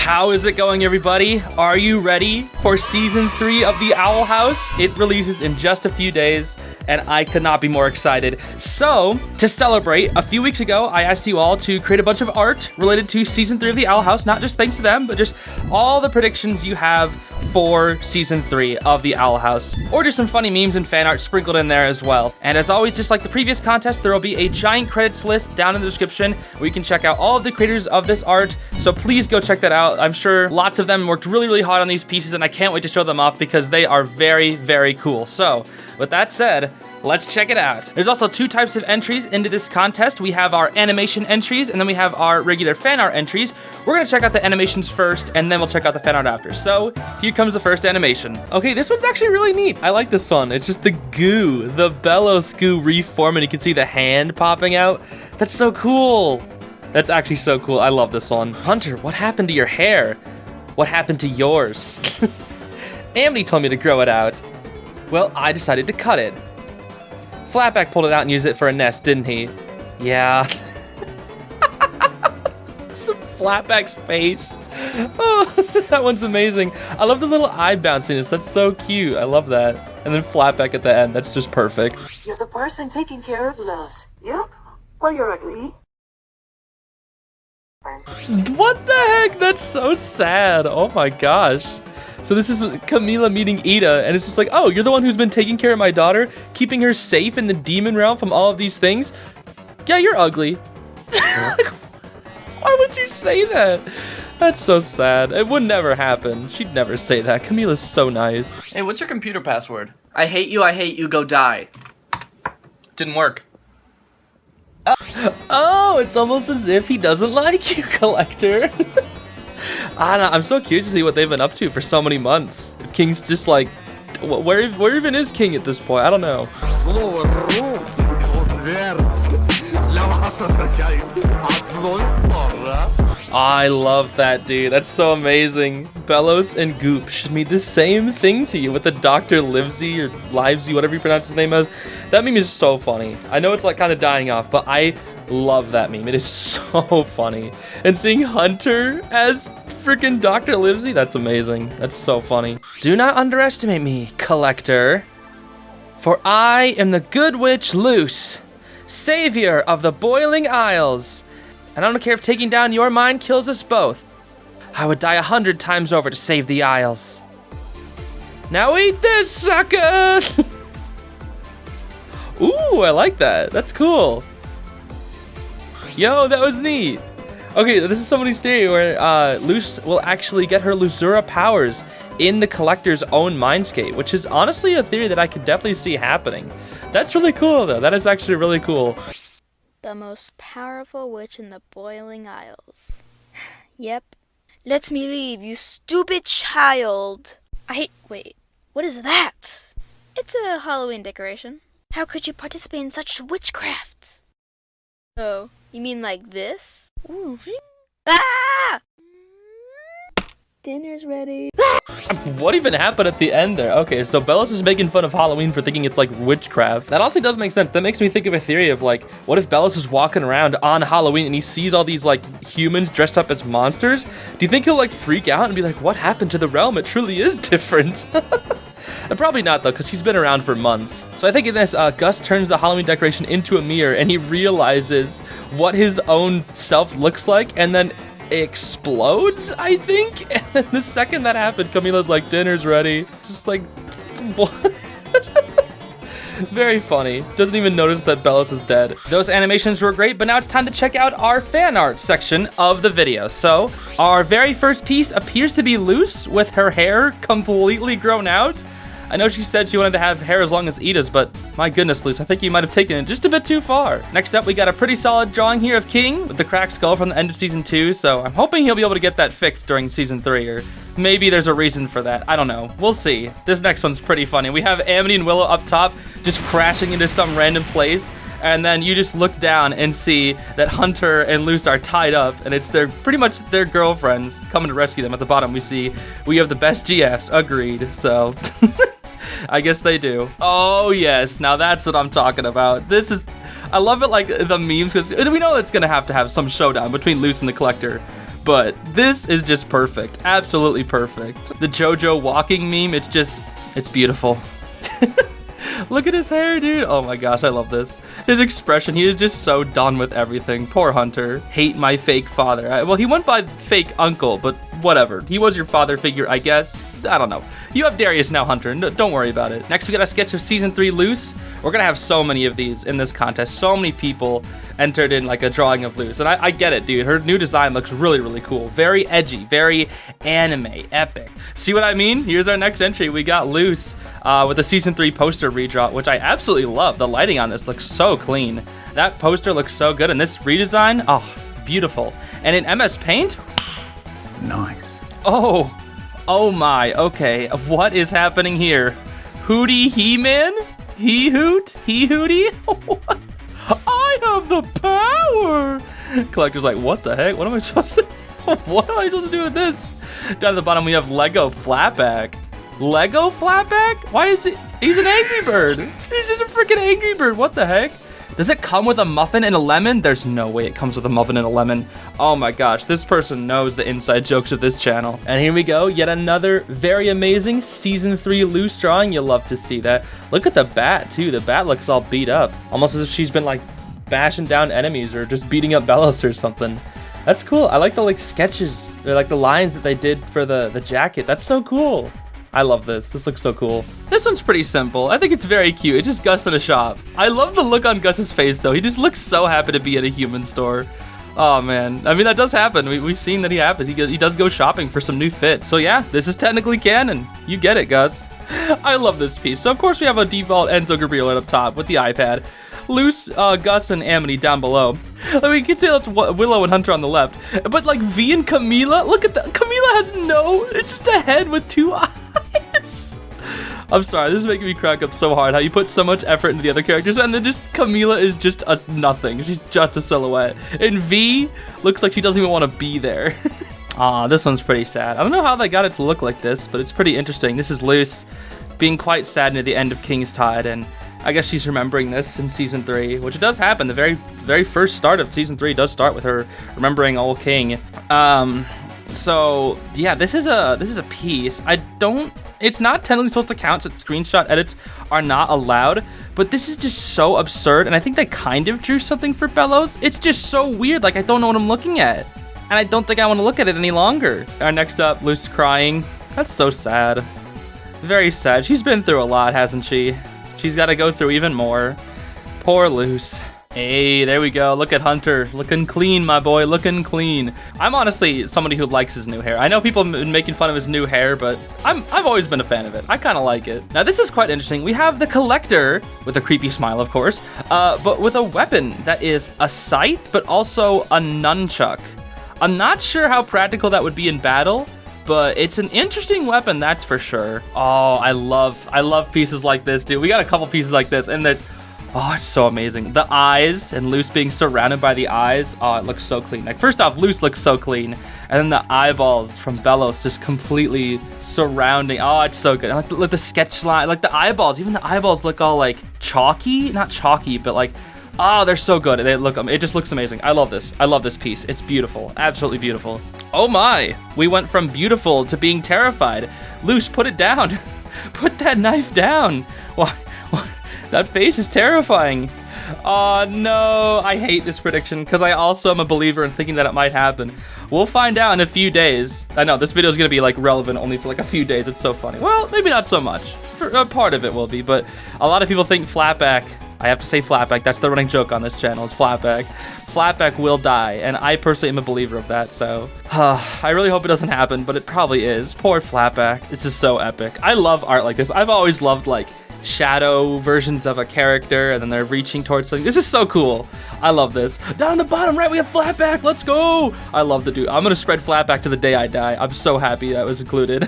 How is it going, everybody? Are you ready for Season 3 of The Owl House? It releases in just a few days, and I could not be more excited. So, to celebrate, a few weeks ago, I asked you all to create a bunch of art related to Season 3 of The Owl House, not just thanks to them, but just all the predictions you have for Season 3 of The Owl House, or just some funny memes and fan art sprinkled in there as well. And as always, just like the previous contest, there will be a giant credits list down in the description where you can check out all of the creators of this art, so please go check that out. I'm sure lots of them worked really, really hard on these pieces, and I can't wait to show them off because they are very, very cool. So, with that said, let's check it out. There's also two types of entries into this contest. We have our animation entries, and then we have our regular fan art entries. We're gonna check out the animations first, and then we'll check out the fan art after. So, here comes the first animation. Okay, this one's actually really neat. I like this one. It's just the goo, the Bellows goo reforming. You can see the hand popping out. That's so cool. That's actually so cool. I love this one. Hunter, what happened to your hair? What happened to yours? Amity told me to grow it out. Well, I decided to cut it. Flatback pulled it out and used it for a nest, didn't he? Yeah. Flatback's face. Oh, that one's amazing. I love the little eye bounciness. That's so cute. I love that. And then Flatback at the end. That's just perfect. You're the person taking care of Los. Yep. Well, you're ugly. What the heck? That's so sad. Oh my gosh. So this is Camila meeting Ida, and it's just like, oh, you're the one who's been taking care of my daughter, keeping her safe in the demon realm from all of these things? Yeah, you're ugly. Why would you say that? That's so sad. It would never happen. She'd never say that. Camila's so nice. Hey, what's your computer password? I hate you, go die. Didn't work. Oh, it's almost as if he doesn't like you, Collector. I don't know, I'm so curious to see what they've been up to for so many months. If King's just like, where even is King at this point? I don't know. I love that, dude. That's so amazing. Bellows and Goop should mean the same thing to you with the Dr. Livesey or Livesey, whatever you pronounce his name as. That meme is so funny. I know it's like kind of dying off, but I love that meme. It is so funny. And seeing Hunter as freaking Dr. Livesey, that's amazing. That's so funny. Do not underestimate me, Collector. For I am the good witch Luce, savior of the Boiling Isles. And I don't care if taking down your mind kills us both. I would die 100 times over to save the Isles. Now eat this, sucker! Ooh, I like that. That's cool. Yo, that was neat. Okay, this is somebody's theory where Luce will actually get her Lucera powers in the Collector's own mindscape, which is honestly a theory that I could definitely see happening. That's really cool, though. That is actually really cool. The most powerful witch in the Boiling Isles. Yep. Let me leave, you stupid child. Wait, what is that? It's a Halloween decoration. How could you participate in such witchcraft? Oh, you mean like this? Ooh, ring. Ah! Dinner's ready. What even happened at the end there? Okay, so Bellows is making fun of Halloween for thinking it's like witchcraft. That honestly does make sense. That makes me think of a theory of like, what if Bellows is walking around on Halloween and he sees all these like humans dressed up as monsters? Do you think he'll like freak out and be like, what happened to the realm? It truly is different. Probably not though, because he's been around for months. So I think in this, Gus turns the Halloween decoration into a mirror and he realizes what his own self looks like, and then explodes, I think. And then the second that happened, Camila's like, dinner's ready. It's just like, what? Very funny. Doesn't even notice that Bellows is dead. Those animations were great, but now it's time to check out our fan art section of the video. So our very first piece appears to be Luce with her hair completely grown out. I know she said she wanted to have hair as long as Ida's, but my goodness, Luce, I think you might have taken it just a bit too far. Next up, we got a pretty solid drawing here of King with the cracked skull from the end of Season 2, so I'm hoping he'll be able to get that fixed during Season 3, or maybe there's a reason for that. I don't know. We'll see. This next one's pretty funny. We have Amity and Willow up top just crashing into some random place, and then you just look down and see that Hunter and Luce are tied up, and it's pretty much their girlfriends coming to rescue them. At the bottom, we have the best GFs. Agreed. So... I guess they do. Oh, yes. Now that's what I'm talking about. I love it, like, the memes, because we know it's going to have some showdown between Luce and the Collector. but this is just perfect. Absolutely perfect. The JoJo walking meme, it's beautiful. Look at his hair, dude. Oh my gosh, I love this. His expression, he is just so done with everything. Poor Hunter. Hate my fake father. Well, he went by fake uncle, but whatever. He was your father figure, I guess. I don't know. You have Darius now, Hunter. No, don't worry about it. Next, we got a sketch of Season 3 Luz. We're going to have so many of these in this contest. So many people entered in like a drawing of Luz. And I get it, dude. Her new design looks really, really cool. Very edgy. Very anime. Epic. See what I mean? Here's our next entry. We got Luz with the Season 3 poster redraw, which I absolutely love. The lighting on this looks so clean. That poster looks so good. And this redesign, oh, beautiful. And in MS Paint, Nice. oh my, okay, what is happening here? Hootie He-Man? He-Hoot? He-Hootie? I have the power! Collector's like, what the heck? What am I supposed to what am I supposed to do with this? Down at the bottom, we have Lego Flatback. Lego Flatback? Why is it? He's an Angry Bird. He's just a freaking Angry Bird. What the heck? Does it come with a muffin and a lemon? There's no way it comes with a muffin and a lemon. Oh my gosh, this person knows the inside jokes of this channel. And here we go, yet another very amazing Season 3 Luz drawing. You'll love to see that. Look at the bat, too. The bat looks all beat up. Almost as if she's been, like, bashing down enemies or just beating up Belos or something. That's cool. I like the, like, sketches. They're like the lines that they did for the jacket. That's so cool. I love this. This looks so cool. This one's pretty simple. I think it's very cute. It's just Gus in a shop. I love the look on Gus's face, though. He just looks so happy to be at a human store. Oh, man. I mean, that does happen. We've seen that he happens. He does go shopping for some new fit. So, yeah, this is technically canon. You get it, Gus. I love this piece. So, of course, we have a default Enzo Gabriel up top with the iPad. Luz, Gus, and Amity down below. I mean, you can say that's Willow and Hunter on the left. But, like, V and Camila, look at that. Camila has it's just a head with two eyes. I'm sorry, this is making me crack up so hard how you put so much effort into the other characters and then just Camila is just a nothing. She's just a silhouette. And V looks like she doesn't even want to be there. Aw, this one's pretty sad. I don't know how they got it to look like this, but it's pretty interesting. This is Luz being quite sad near the end of King's Tide, and I guess she's remembering this in Season 3, which does happen. The very first start of Season 3 does start with her remembering old King. So yeah, this is a piece. It's not technically supposed to count, so screenshot edits are not allowed, but this is just so absurd, and I think they kind of drew something for Belos. It's just so weird, like I don't know what I'm looking at, and I don't think I want to look at it any longer. Next up, Luz crying. That's so sad. Very sad. She's been through a lot, hasn't she? She's got to go through even more. Poor Luz. Hey, there we go. Look at Hunter. Looking clean, my boy. Looking clean. I'm honestly somebody who likes his new hair. I know people have been making fun of his new hair, but I've always been a fan of it. I kind of like it. Now, this is quite interesting. We have the Collector, with a creepy smile, of course, but with a weapon that is a scythe, but also a nunchuck. I'm not sure how practical that would be in battle, but it's an interesting weapon, that's for sure. Oh, I love pieces like this, dude. We got a couple pieces like this, and oh, it's so amazing. The eyes and Luz being surrounded by the eyes. Oh, it looks so clean. Like, first off, Luz looks so clean. And then the eyeballs from Belos just completely surrounding. Oh, it's so good. Like the sketch line, like the eyeballs. Even the eyeballs look all like chalky. Not chalky, but like, oh, they're so good. It just looks amazing. I love this. I love this piece. It's beautiful. Absolutely beautiful. Oh my. We went from beautiful to being terrified. Luz, put it down. Put that knife down. Why? That face is terrifying. Oh no, I hate this prediction because I also am a believer in thinking that it might happen. We'll find out in a few days. I know this video is going to be like relevant only for like a few days. It's so funny. Well, maybe not so much. For a part of it will be, but a lot of people think Flatback. I have to say Flatback. That's the running joke on this channel is Flatback. Flatback will die, and I personally am a believer of that, so I really hope it doesn't happen, but it probably is. Poor Flatback. This is so epic. I love art like this. I've always loved like shadow versions of a character and then they're reaching towards something. This is so cool. I love this. Down on the bottom right we have Flatback. Let's go. I love the dude. I'm gonna spread Flatback to the day I die. I'm so happy that was included.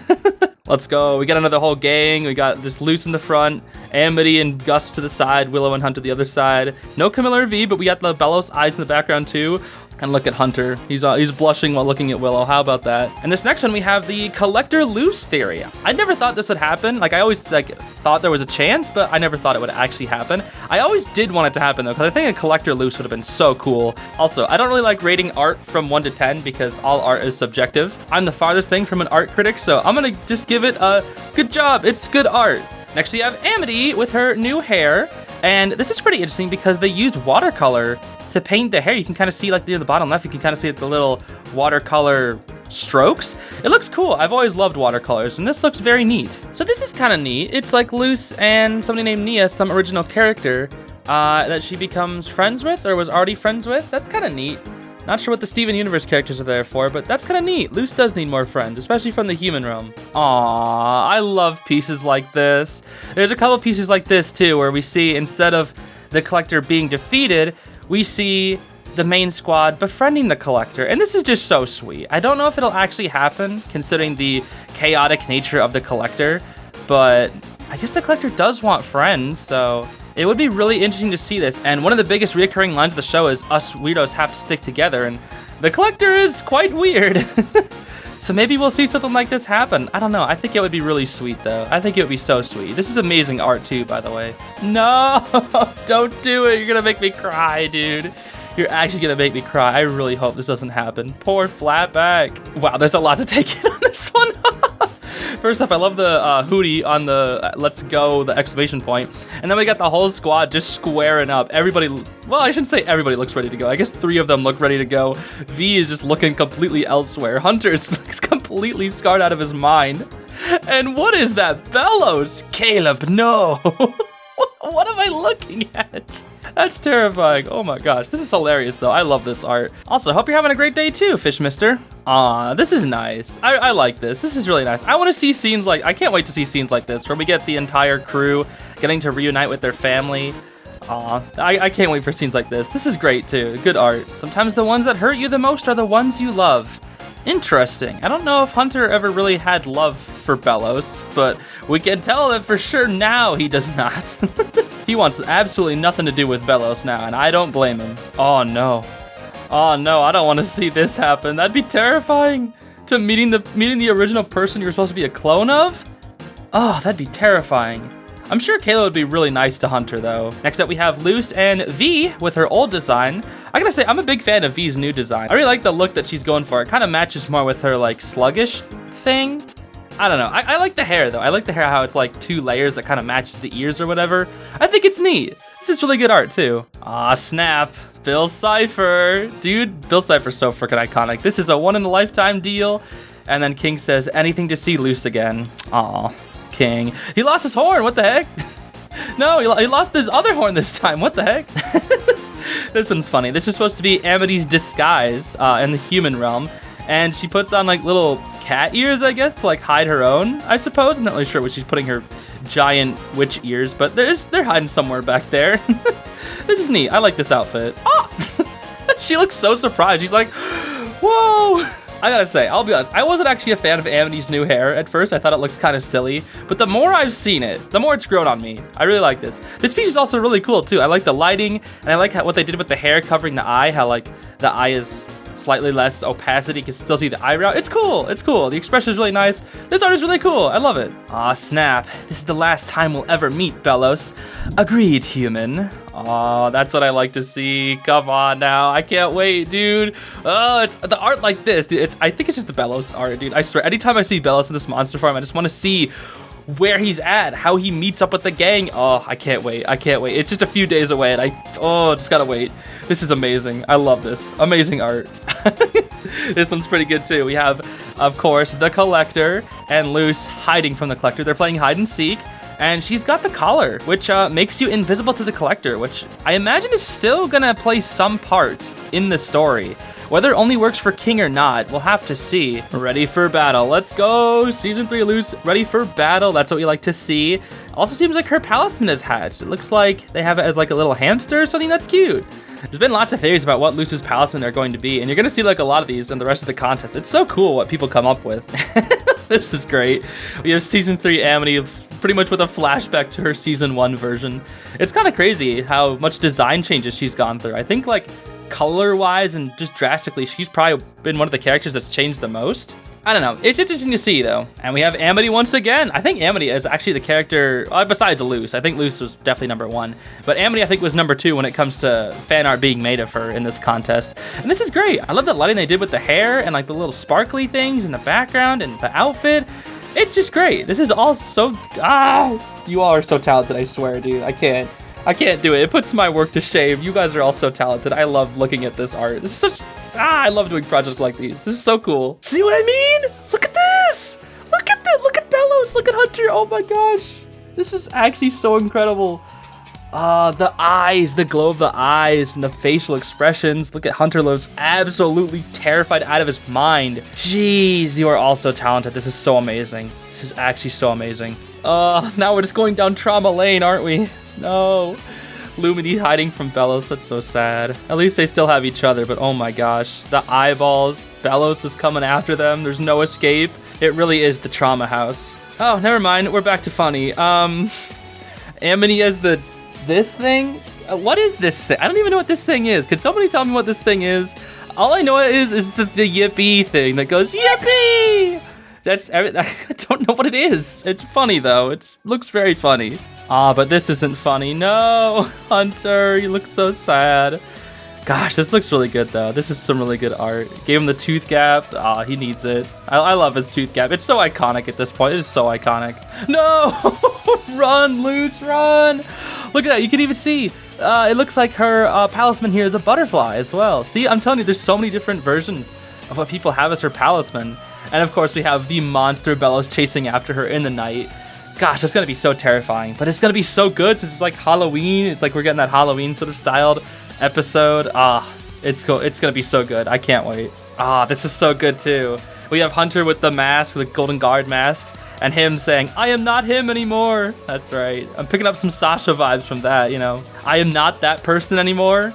Let's go. We got another whole gang. We got this Luz in the front, Amity and Gus to the side, Willow and Hunter the other side. No Camilla or V, but we got the Belos eyes in the background too. And look at Hunter. He's blushing while looking at Willow. How about that? And this next one, we have the Collector Loose theory. I never thought this would happen. Like, I always thought there was a chance, but I never thought it would actually happen. I always did want it to happen, though, because I think a Collector Loose would have been so cool. Also, I don't really like rating art from 1 to 10 because all art is subjective. I'm the farthest thing from an art critic, so I'm gonna just give it a good job. It's good art. Next, we have Amity with her new hair. And this is pretty interesting because they used watercolor to paint the hair. You can kind of see, like, near the bottom left, you can kind of see the little watercolor strokes. It looks cool. I've always loved watercolors, and this looks very neat. So this is kind of neat. It's like Luce and somebody named Nia, some original character that she becomes friends with or was already friends with. That's kind of neat. Not sure what the Steven Universe characters are there for, but that's kind of neat. Luce does need more friends, especially from the human realm. Aww, I love pieces like this. There's a couple pieces like this, too, where we see, instead of the Collector being defeated, we see the main squad befriending the Collector, and this is just so sweet. I don't know if it'll actually happen, considering the chaotic nature of the Collector, but I guess the Collector does want friends, so it would be really interesting to see this. And one of the biggest reoccurring lines of the show is us weirdos have to stick together, and the Collector is quite weird. So maybe we'll see something like this happen. I don't know. I think it would be really sweet, though. I think it would be so sweet. This is amazing art, too, by the way. No, don't do it. You're going to make me cry, dude. You're actually going to make me cry. I really hope this doesn't happen. Poor Flatback. Wow, there's a lot to take in on this one. First off, I love the Hootie on the let's go, the exclamation point. And then we got the whole squad just squaring up. Everybody, well, I shouldn't say everybody looks ready to go. I guess 3 of them look ready to go. V is just looking completely elsewhere. Hunter looks completely scarred out of his mind. And what is that? Bellows? Caleb, no. What am I looking at? That's terrifying. Oh my gosh. This is hilarious, though. I love this art. Also, hope you're having a great day, too, Fish Mister. Aw, this is nice. I like this. This is really nice. I want to see scenes like... I can't wait to see scenes like this, where we get the entire crew getting to reunite with their family. Aw, I can't wait for scenes like this. This is great, too. Good art. Sometimes the ones that hurt you the most are the ones you love. Interesting. I don't know if Hunter ever really had love for Bellows, but we can tell that for sure now he does not. He wants absolutely nothing to do with Bellows now, and I don't blame him. Oh no. Oh no, I don't want to see this happen. That'd be terrifying. To meeting the original person you're supposed to be a clone of? Oh, that'd be terrifying. I'm sure Kayla would be really nice to Hunter, though. Next up, we have Luce and V with her old design. I gotta say, I'm a big fan of V's new design. I really like the look that she's going for. It kind of matches more with her, like, sluggish thing. I don't know. I like the hair, though. I like the hair, how it's, like, 2 layers that kind of matches the ears or whatever. I think it's neat. This is really good art, too. Aw, snap. Bill Cipher. Dude, Bill Cipher's so freaking iconic. This is a one-in-a-lifetime deal. And then King says, anything to see Luce again. Aw. King. He lost his horn. What the heck? No, he lost his other horn this time. What the heck? This one's funny. This is supposed to be Amity's disguise in the human realm. And she puts on like little cat ears, I guess, to like hide her own, I suppose. I'm not really sure what she's putting her giant witch ears, but they're hiding somewhere back there. This is neat. I like this outfit. Oh! She looks so surprised. She's like, whoa! I gotta say, I'll be honest, I wasn't actually a fan of Amity's new hair at first. I thought it looks kind of silly, but the more I've seen it, the more it's grown on me. I really like this. This piece is also really cool too. I like the lighting, and I like what they did with the hair covering the eye, how like the eye is slightly less opacity. You can still see the eyebrow. It's cool. It's cool. The expression is really nice. This art is really cool. I love it. Aw, snap. This is the last time we'll ever meet, Bellows. Agreed, human. Aw, that's what I like to see. Come on now. I can't wait, dude. Oh, it's the art like this, dude. I think it's just the Bellows art, dude. I swear, anytime I see Bellows in this monster form, I just want to see where he's at, how he meets up with the gang. Oh, I can't wait. I can't wait. It's just a few days away, and just gotta wait. This is amazing. I love this. Amazing art. This one's pretty good too. We have, of course, the Collector and Luce hiding from the Collector. They're playing hide and seek, and she's got the collar, which makes you invisible to the Collector, which I imagine is still gonna play some part in the story. Whether it only works for King or not, we'll have to see. Ready for battle. Let's go. Season 3 Luce, ready for battle. That's what we like to see. Also seems like her palisman is hatched. It looks like they have it as like a little hamster or something. That's cute. There's been lots of theories about what Luce's palisman are going to be, and you're going to see like a lot of these in the rest of the contest. It's so cool what people come up with. This is great. We have Season 3 Amity pretty much with a flashback to her Season 1 version. It's kind of crazy how much design changes she's gone through. I think like color-wise and just drastically, she's probably been one of the characters that's changed the most. I don't know. It's interesting to see, though. And we have Amity once again. I think Amity is actually the character, besides Luce. I think Luce was definitely number 1. But Amity, I think, was number 2 when it comes to fan art being made of her in this contest. And this is great. I love the lighting they did with the hair and like the little sparkly things in the background and the outfit. It's just great. This is all so... You all are so talented, I swear, dude. I can't do it. It puts my work to shame. You guys are all so talented. I love looking at this art. This is such... I love doing projects like these. This is so cool. See what I mean? Look at this. Look at this. Look at Bellows. Look at Hunter. Oh my gosh. This is actually so incredible. The eyes, the glow of the eyes and the facial expressions. Look at Hunter looks absolutely terrified out of his mind. Jeez, you are all so talented. This is so amazing. This is actually so amazing. Now we're just going down trauma lane, aren't we? No. Lumity hiding from Bellows. That's so sad. At least they still have each other, but oh my gosh. The eyeballs. Bellows is coming after them. There's no escape. It really is the trauma house. Oh, never mind. We're back to funny. Amity as this thing? What is this thing? I don't even know what this thing is. Can somebody tell me what this thing is? All I know it is the yippee thing that goes, yippee! I don't know what it is. It's funny though. It looks very funny. But this isn't funny. No, Hunter, you look so sad. Gosh, this looks really good though. This is some really good art. Gave him the tooth gap. He needs it. I love his tooth gap. It's so iconic at this point. It is so iconic. No, run, Luce, run. Look at that. You can even see. It looks like her palisman here is a butterfly as well. See, I'm telling you, there's so many different versions of what people have as her palisman. And of course, we have the monster Bellows chasing after her in the night. Gosh, that's gonna be so terrifying, but it's gonna be so good since it's like Halloween. It's like we're getting that Halloween sort of styled episode. It's cool. It's gonna be so good. I can't wait. This is so good too. We have Hunter with the mask, the Golden Guard mask, and him saying, "I am not him anymore." That's right. I'm picking up some Sasha vibes from that. You know, I am not that person anymore.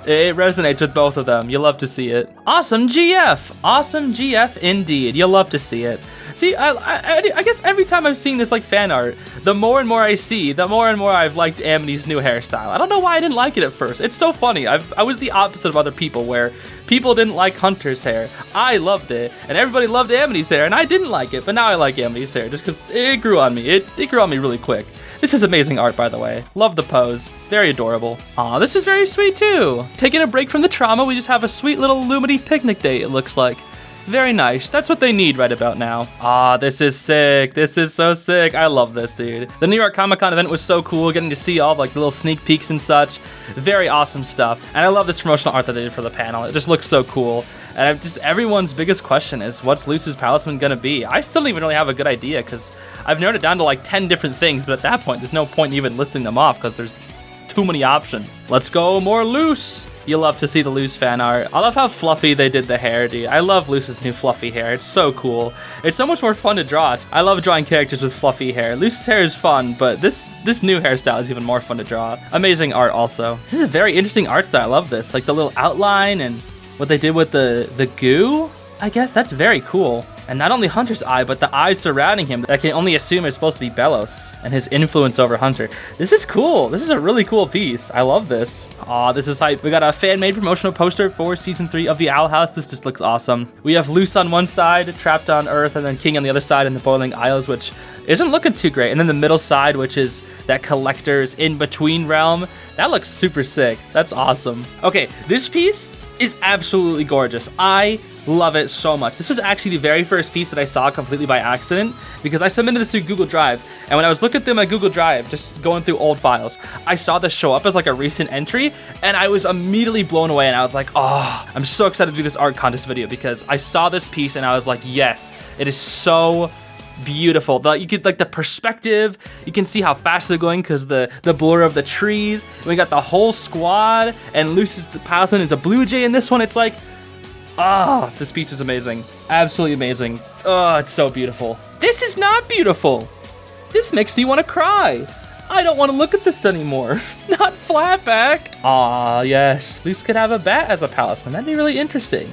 It resonates with both of them. You'll love to see it. Awesome GF. Awesome GF indeed. You'll love to see it. See, I guess every time I've seen this like fan art, the more and more I see, the more and more I've liked Amity's new hairstyle. I don't know why I didn't like it at first. It's so funny. I was the opposite of other people where people didn't like Hunter's hair. I loved it, and everybody loved Amity's hair, and I didn't like it, but now I like Amity's hair just because it grew on me. It grew on me really quick. This is amazing art, by the way. Love the pose. Very adorable. This is very sweet, too. Taking a break from the trauma, we just have a sweet little Lumity picnic day, it looks like. Very nice. That's what they need right about now. This is sick. This is so sick. I love this, dude. The New York Comic Con event was so cool, getting to see all like the little sneak peeks and such. Very awesome stuff. And I love this promotional art that they did for the panel. It just looks so cool. And everyone's biggest question is, what's Luce's palisman gonna be? I still don't even really have a good idea because I've narrowed it down to like 10 different things, but at that point, there's no point even listing them off because there's too many options. Let's go more Luce. You'll love to see the Luce fan art. I love how fluffy they did the hair, dude. I love Luce's new fluffy hair. It's so cool. It's so much more fun to draw. I love drawing characters with fluffy hair. Luce's hair is fun, but this new hairstyle is even more fun to draw. Amazing art also. This is a very interesting art style. I love this. Like the little outline and what they did with the goo, I guess. That's very cool. And not only Hunter's eye, but the eyes surrounding him that I can only assume is supposed to be Bellows and his influence over Hunter. This is cool. This is a really cool piece. I love this. This is hype. We got a fan-made promotional poster for Season 3 of the Owl House. This just looks awesome. We have Luce on one side, Trapped on Earth, and then King on the other side in the Boiling Isles, which isn't looking too great. And then the middle side, which is that collector's in-between realm. That looks super sick. That's awesome. Okay, this piece is absolutely gorgeous. I love it so much. This was actually the very first piece that I saw completely by accident because I submitted this through Google Drive, and when I was looking through my Google Drive, just going through old files, I saw this show up as like a recent entry, and I was immediately blown away, and I was like, oh, I'm so excited to do this art contest video because I saw this piece and I was like, yes, it is so beautiful. You get like the perspective, you can see how fast they're going because the blur of the trees. We got the whole squad, and Luce's palisman is a blue jay in this one. It's like, this piece is amazing. Absolutely amazing. It's so beautiful. This is not beautiful. This makes me want to cry. I don't want to look at this anymore. Not Flatback. Yes, Luce could have a bat as a palisman. That'd be really interesting.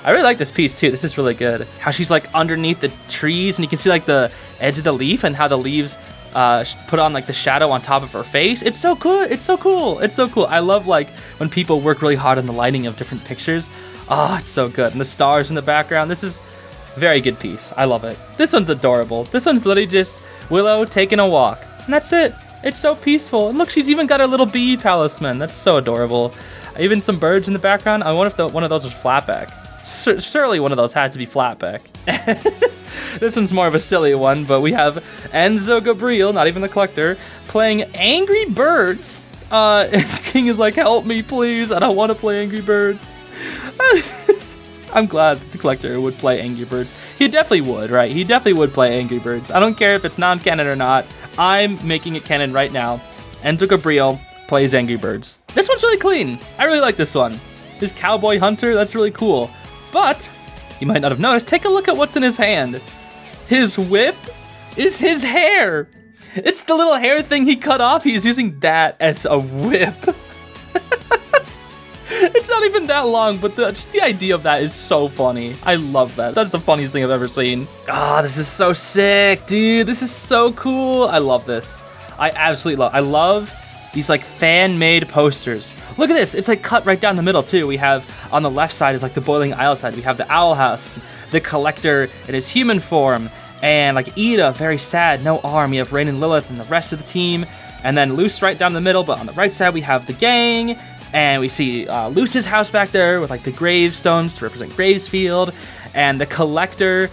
I really like this piece too. This is really good. How she's like underneath the trees and you can see like the edge of the leaf and how the leaves put on like the shadow on top of her face. It's so cool. It's so cool. It's so cool. I love like when people work really hard on the lighting of different pictures. Oh, it's so good. And the stars in the background. This is a very good piece. I love it. This one's adorable. This one's literally just Willow taking a walk. And that's it. It's so peaceful. And look, she's even got a little bee talisman. That's so adorable. Even some birds in the background. I wonder if one of those was flatback. Surely one of those had to be flatback. This one's more of a silly one, but we have Enzo Gabriel, not even the collector, playing Angry Birds. And King is like, help me, please. I don't want to play Angry Birds. I'm glad the collector would play Angry Birds. He definitely would, right? He definitely would play Angry Birds. I don't care if it's non-canon or not. I'm making it canon right now. Enzo Gabriel plays Angry Birds. This one's really clean. I really like this one. This cowboy hunter, that's really cool. But, you might not have noticed, take a look at what's in his hand. His whip is his hair. It's the little hair thing he cut off. He's using that as a whip. It's not even that long, but just the idea of that is so funny. I love that. That's the funniest thing I've ever seen. Ah, this is so sick, dude. This is so cool. I love this. I absolutely love. I love these like fan-made posters. Look at this. It's like cut right down the middle too. We have on the left side is like the Boiling Isle side. We have the Owl House, the Collector in his human form, and like Ida, very sad, no arm. We have Rain and Lilith and the rest of the team, and then Luce right down the middle. But on the right side we have the gang. And we see Luce's house back there with like the gravestones to represent Gravesfield, and the Collector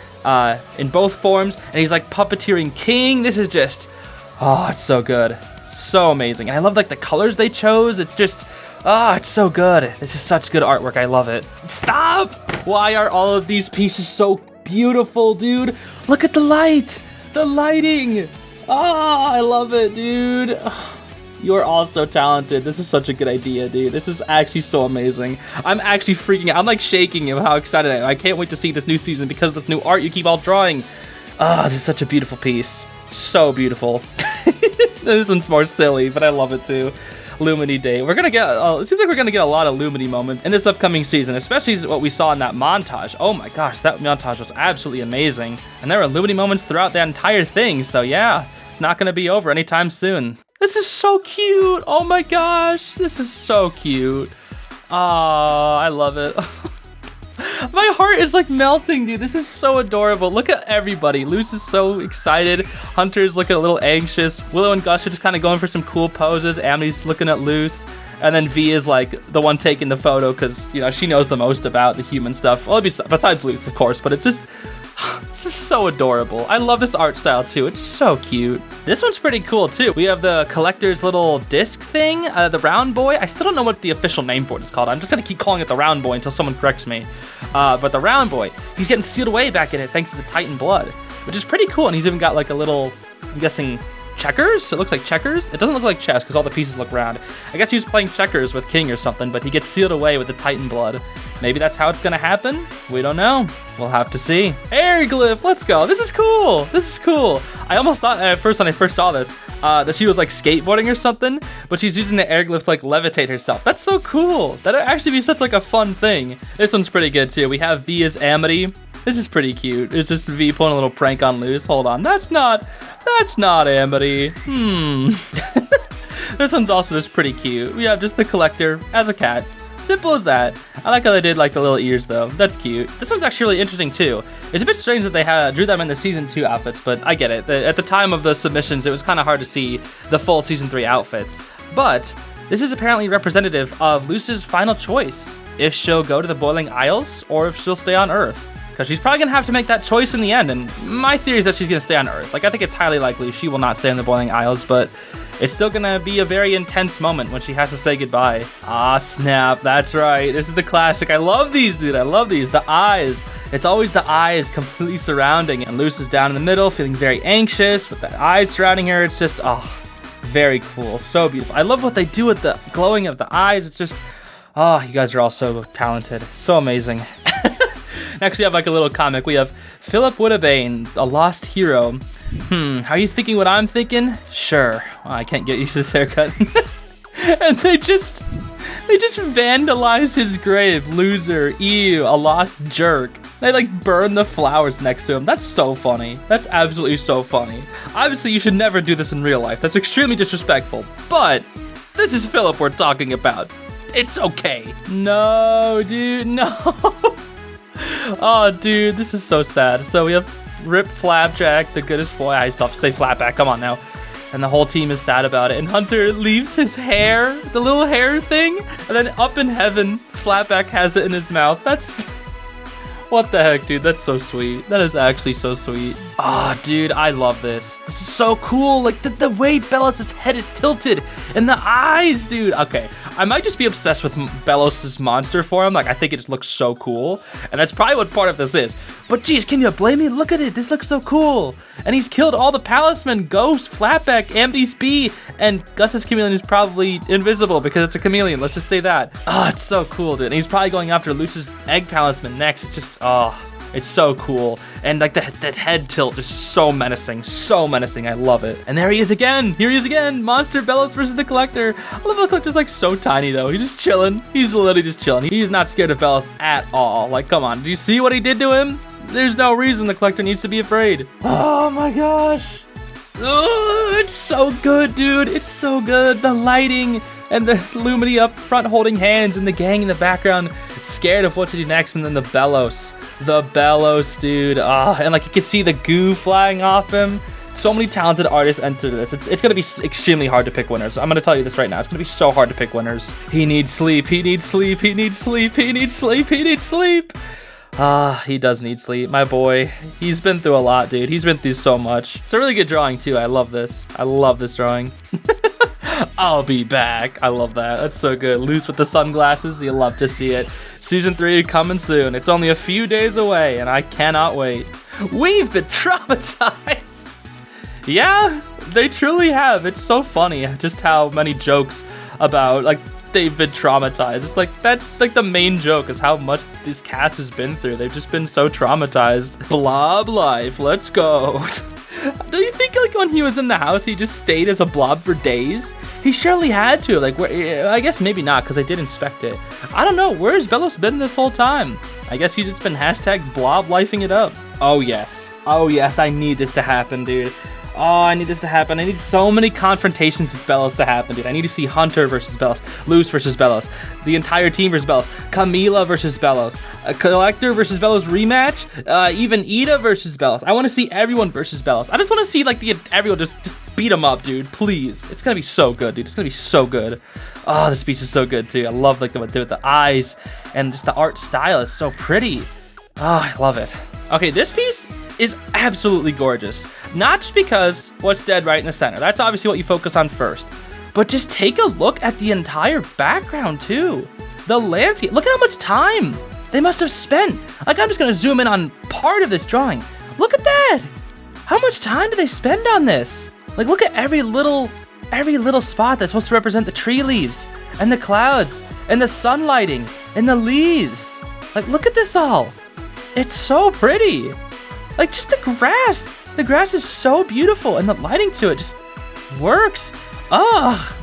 in both forms, and he's like puppeteering King. This is just, oh, it's so good, so amazing. And I love like the colors they chose. It's just, oh, it's so good. This is such good artwork. I love it. Stop! Why are all of these pieces so beautiful, dude? Look at the light, the lighting. Oh, I love it, dude. You're all so talented. This is such a good idea, dude. This is actually so amazing. I'm actually freaking out. I'm like shaking of how excited I am. I can't wait to see this new season because of this new art you keep all drawing. Ah, this is such a beautiful piece. So beautiful. This one's more silly, but I love it too. Lumini Day. We're gonna get, it seems like we're gonna get a lot of Lumini moments in this upcoming season, especially what we saw in that montage. Oh my gosh, that montage was absolutely amazing. And there were Lumini moments throughout that entire thing, so yeah, it's not gonna be over anytime soon. This is so cute. Oh my gosh, this is so cute. Ah, I love it. My heart is like melting, dude. This is so adorable. Look at everybody. Luce is so excited. Hunter's looking a little anxious. Willow and Gus are just kind of going for some cool poses. Amity's looking at Luce. And then V is like the one taking the photo because, you know, she knows the most about the human stuff. Well, besides Luce, of course, but it's just, this is so adorable. I love this art style too. It's so cute. This one's pretty cool too. We have the Collector's little disc thing, the round boy. I still don't know what the official name for it is called. I'm just gonna keep calling it the round boy until someone corrects me. But the round boy, he's getting sealed away back in it thanks to the Titan blood, which is pretty cool. And he's even got like a little, I'm guessing, checkers? It looks like checkers. It doesn't look like chess because all the pieces look round. I guess he was playing checkers with King or something, but he gets sealed away with the Titan blood. Maybe that's how it's gonna happen. We don't know. We'll have to see. Airglyph, let's go. This is cool. This is cool. I almost thought at first when I first saw this that she was like skateboarding or something, but she's using the airglyph to like levitate herself. That's so cool. That'd actually be such like a fun thing. This one's pretty good too. We have V as Amity. This is pretty cute. It's just V pulling a little prank on Luce. Hold on. That's not Amity. This one's also just pretty cute. We have just the Collector as a cat. Simple as that. I like how they did like the little ears though. That's cute. This one's actually really interesting too. It's a bit strange that they drew them in the season 2 outfits, but I get it. At the time of the submissions, it was kind of hard to see the full season 3 outfits. But this is apparently representative of Luce's final choice. If she'll go to the Boiling Isles or if she'll stay on Earth. Because she's probably going to have to make that choice in the end. And my theory is that she's going to stay on Earth. Like, I think it's highly likely she will not stay in the Boiling Isles, but it's still going to be a very intense moment when she has to say goodbye. Ah, snap. That's right. This is the classic. I love these, dude. I love these. The eyes. It's always the eyes completely surrounding. And Luce is down in the middle, feeling very anxious with the eyes surrounding her. It's just, oh, very cool. So beautiful. I love what they do with the glowing of the eyes. It's just, oh, you guys are all so talented. So amazing. Next, we have like a little comic. We have Philip Woodabane, a lost hero. Are you thinking what I'm thinking? Sure. Well, I can't get used to this haircut. And they just vandalize his grave. Loser. Ew. A lost jerk. They like burn the flowers next to him. That's so funny. That's absolutely so funny. Obviously, you should never do this in real life. That's extremely disrespectful. But this is Philip we're talking about. It's okay. No, dude, no. Oh, dude, this is so sad. So we have Rip Flapjack, the goodest boy. I still have to say Flapback. Come on now. And the whole team is sad about it. And Hunter leaves his hair, the little hair thing, and then up in heaven, Flapback has it in his mouth. That's... What the heck, dude? That's so sweet. That is actually so sweet. Ah, dude, I love this. This is so cool. Like, the way Belos' head is tilted and the eyes, dude. Okay, I might just be obsessed with Belos' monster form. Like, I think it just looks so cool. And that's probably what part of this is. But geez, can you blame me? Look at it. This looks so cool. And he's killed all the Palismen, Ghost, Flatback, Amby's Bee, and Gus's chameleon is probably invisible because it's a chameleon. Let's just say that. Oh, it's so cool, dude. And he's probably going after Luce's egg Palisman next. It's just, oh, it's so cool. And like that head tilt is so menacing. So menacing. I love it. And there he is again. Here he is again. Monster Belos versus the Collector. I love the Collector's like so tiny though. He's just chilling. He's literally just chilling. He's not scared of Belos at all. Like, come on. Do you see what he did to him? There's no reason the Collector needs to be afraid. Oh my gosh. Oh, it's so good, dude. It's so good. The lighting and the Lumity up front holding hands and the gang in the background scared of what to do next. And then the Belos. The Belos, dude. And like you can see the goo flying off him. So many talented artists enter this. It's going to be extremely hard to pick winners. I'm going to tell you this right now. It's going to be so hard to pick winners. He needs sleep. He needs sleep. He needs sleep. He needs sleep. He needs sleep. He does need sleep, my boy. He's been through a lot, dude. He's been through so much. It's a really good drawing, too. I love this. I love this drawing. I'll be back. I love that. That's so good. Luce with the sunglasses. You'll love to see it. Season 3 coming soon. It's only a few days away, and I cannot wait. We've been traumatized. Yeah, they truly have. It's so funny just how many jokes about, like, they've been traumatized. It's like, that's like the main joke is how much this cast has been through. They've just been so traumatized. Blob life, let's go. Do you think like when he was in the house, he just stayed as a blob for days? He surely had to. Like, I guess maybe not because I did inspect it. I don't know. Where's Belos been this whole time? I guess he's just been hashtag blob lifing it up. Oh yes. Oh yes, I need this to happen, dude. Oh, I need this to happen. I need so many confrontations with Belos to happen, dude. I need to see Hunter versus Belos, Luce versus Belos, the entire team versus Belos, Camila versus Belos, a Collector versus Belos rematch, even Ida versus Belos. I want to see everyone versus Belos. I just want to see like everyone just beat him up, dude. Please. It's gonna be so good, dude. It's gonna be so good. Oh, this piece is so good too. I love like the eyes and just the art style is so pretty. Oh, I love it. Okay, this piece is absolutely gorgeous. Not just because what's dead right in the center. That's obviously what you focus on first. But just take a look at the entire background too. The landscape. Look at how much time they must have spent. Like, I'm just gonna zoom in on part of this drawing. Look at that. How much time did they spend on this? Like, look at every little spot that's supposed to represent the tree leaves and the clouds and the sun lighting and the leaves. Like, look at this all. It's so pretty. Like, just the grass. The grass is so beautiful, and the lighting to it just works. Ugh.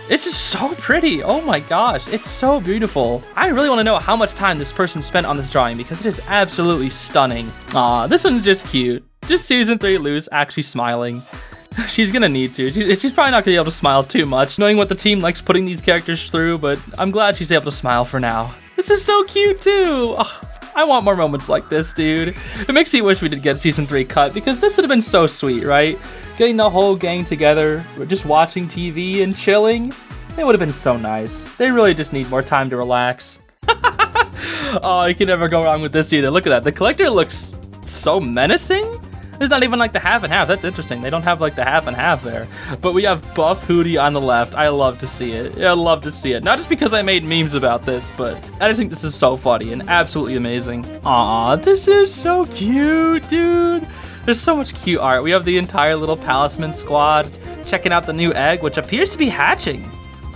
It's just so pretty. Oh my gosh. It's so beautiful. I really want to know how much time this person spent on this drawing because it is absolutely stunning. Aw, this one's just cute. Just season 3 Luce actually smiling. She's gonna need to. She's probably not gonna be able to smile too much, knowing what the team likes putting these characters through, but I'm glad she's able to smile for now. This is so cute too. Ugh. I want more moments like this, dude. It makes me wish we did get season 3 cut because this would have been so sweet, right? Getting the whole gang together, just watching TV and chilling. It would have been so nice. They really just need more time to relax. Oh, you can never go wrong with this either. Look at that. The Collector looks so menacing. There's not even like the half and half. That's interesting. They don't have like the half and half there. But we have Buff Hootie on the left. I love to see it. I love to see it. Not just because I made memes about this, but I just think this is so funny and absolutely amazing. Aw, this is so cute, dude. There's so much cute art. We have the entire little Palisman squad checking out the new egg, which appears to be hatching.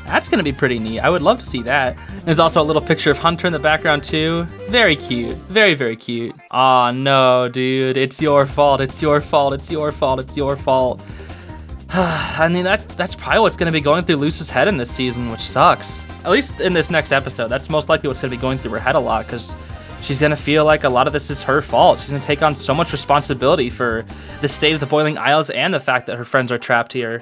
That's gonna be pretty neat. I would love to see that. There's also a little picture of Hunter in the background too. Very cute. Very, very cute. Aw, no, dude. It's your fault. It's your fault. It's your fault. It's your fault. I mean, that's probably what's gonna be going through Luce's head in this season, which sucks. At least in this next episode. That's most likely what's gonna be going through her head a lot, because she's gonna feel like a lot of this is her fault. She's gonna take on so much responsibility for the state of the Boiling Isles and the fact that her friends are trapped here.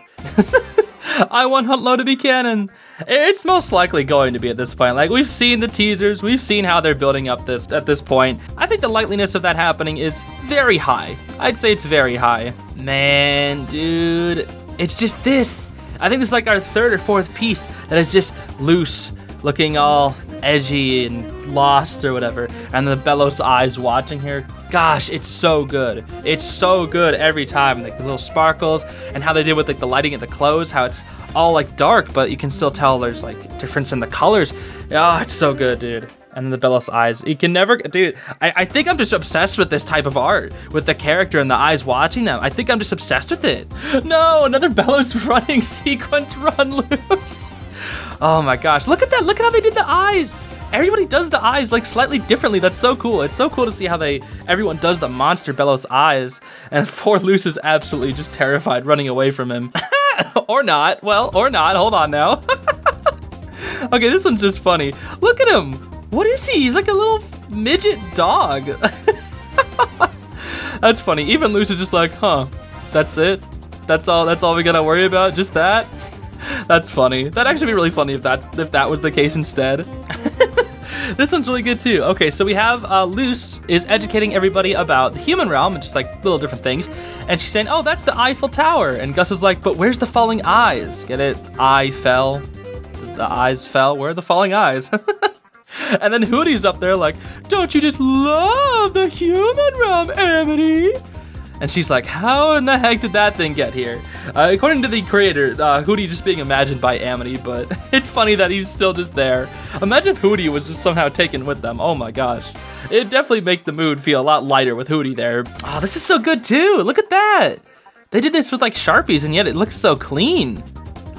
I want Huntlow to be canon. It's most likely going to be at this point. Like, we've seen the teasers, we've seen how they're building up this at this point. I think the likeliness of that happening is very high. I'd say it's very high. Man, dude, it's just this. I think this is like our third or fourth piece that is just loose, looking all edgy and lost or whatever. And the Belos eyes watching her. Gosh, it's so good. It's so good every time. Like the little sparkles and how they did with like the lighting at the clothes, how it's all like dark, but you can still tell there's like difference in the colors. Oh, it's so good, dude. And then the Belos eyes. You can never, dude, I think I'm just obsessed with this type of art, with the character and the eyes watching them. I think I'm just obsessed with it. No, another Belos running sequence, run loose. Oh my gosh, look at that. Look at how they did the eyes. Everybody does the eyes like slightly differently. That's so cool. It's so cool to see how everyone does the monster Belos eyes. And poor Luce is absolutely just terrified running away from him. Or not. Well, or not. Hold on now. Okay, this one's just funny. Look at him. What is he? He's like a little midget dog. That's funny. Even Luce is just like, huh, that's it? That's all we gotta worry about? Just that? That's funny. That'd actually be really funny if that was the case instead. This one's really good too. Okay, so we have Luce is educating everybody about the human realm and just like little different things. And she's saying, oh, that's the Eiffel Tower. And Gus is like, but where's the falling eyes? Get it? Eye fell. The eyes fell. Where are the falling eyes? And then Hooty's up there like, don't you just love the human realm, Amity? And she's like, how in the heck did that thing get here? According to the creator, Hooty just being imagined by Amity, but it's funny that he's still just there. Imagine if Hooty was just somehow taken with them. Oh my gosh. It'd definitely make the mood feel a lot lighter with Hooty there. Oh, this is so good too. Look at that. They did this with like Sharpies and yet it looks so clean.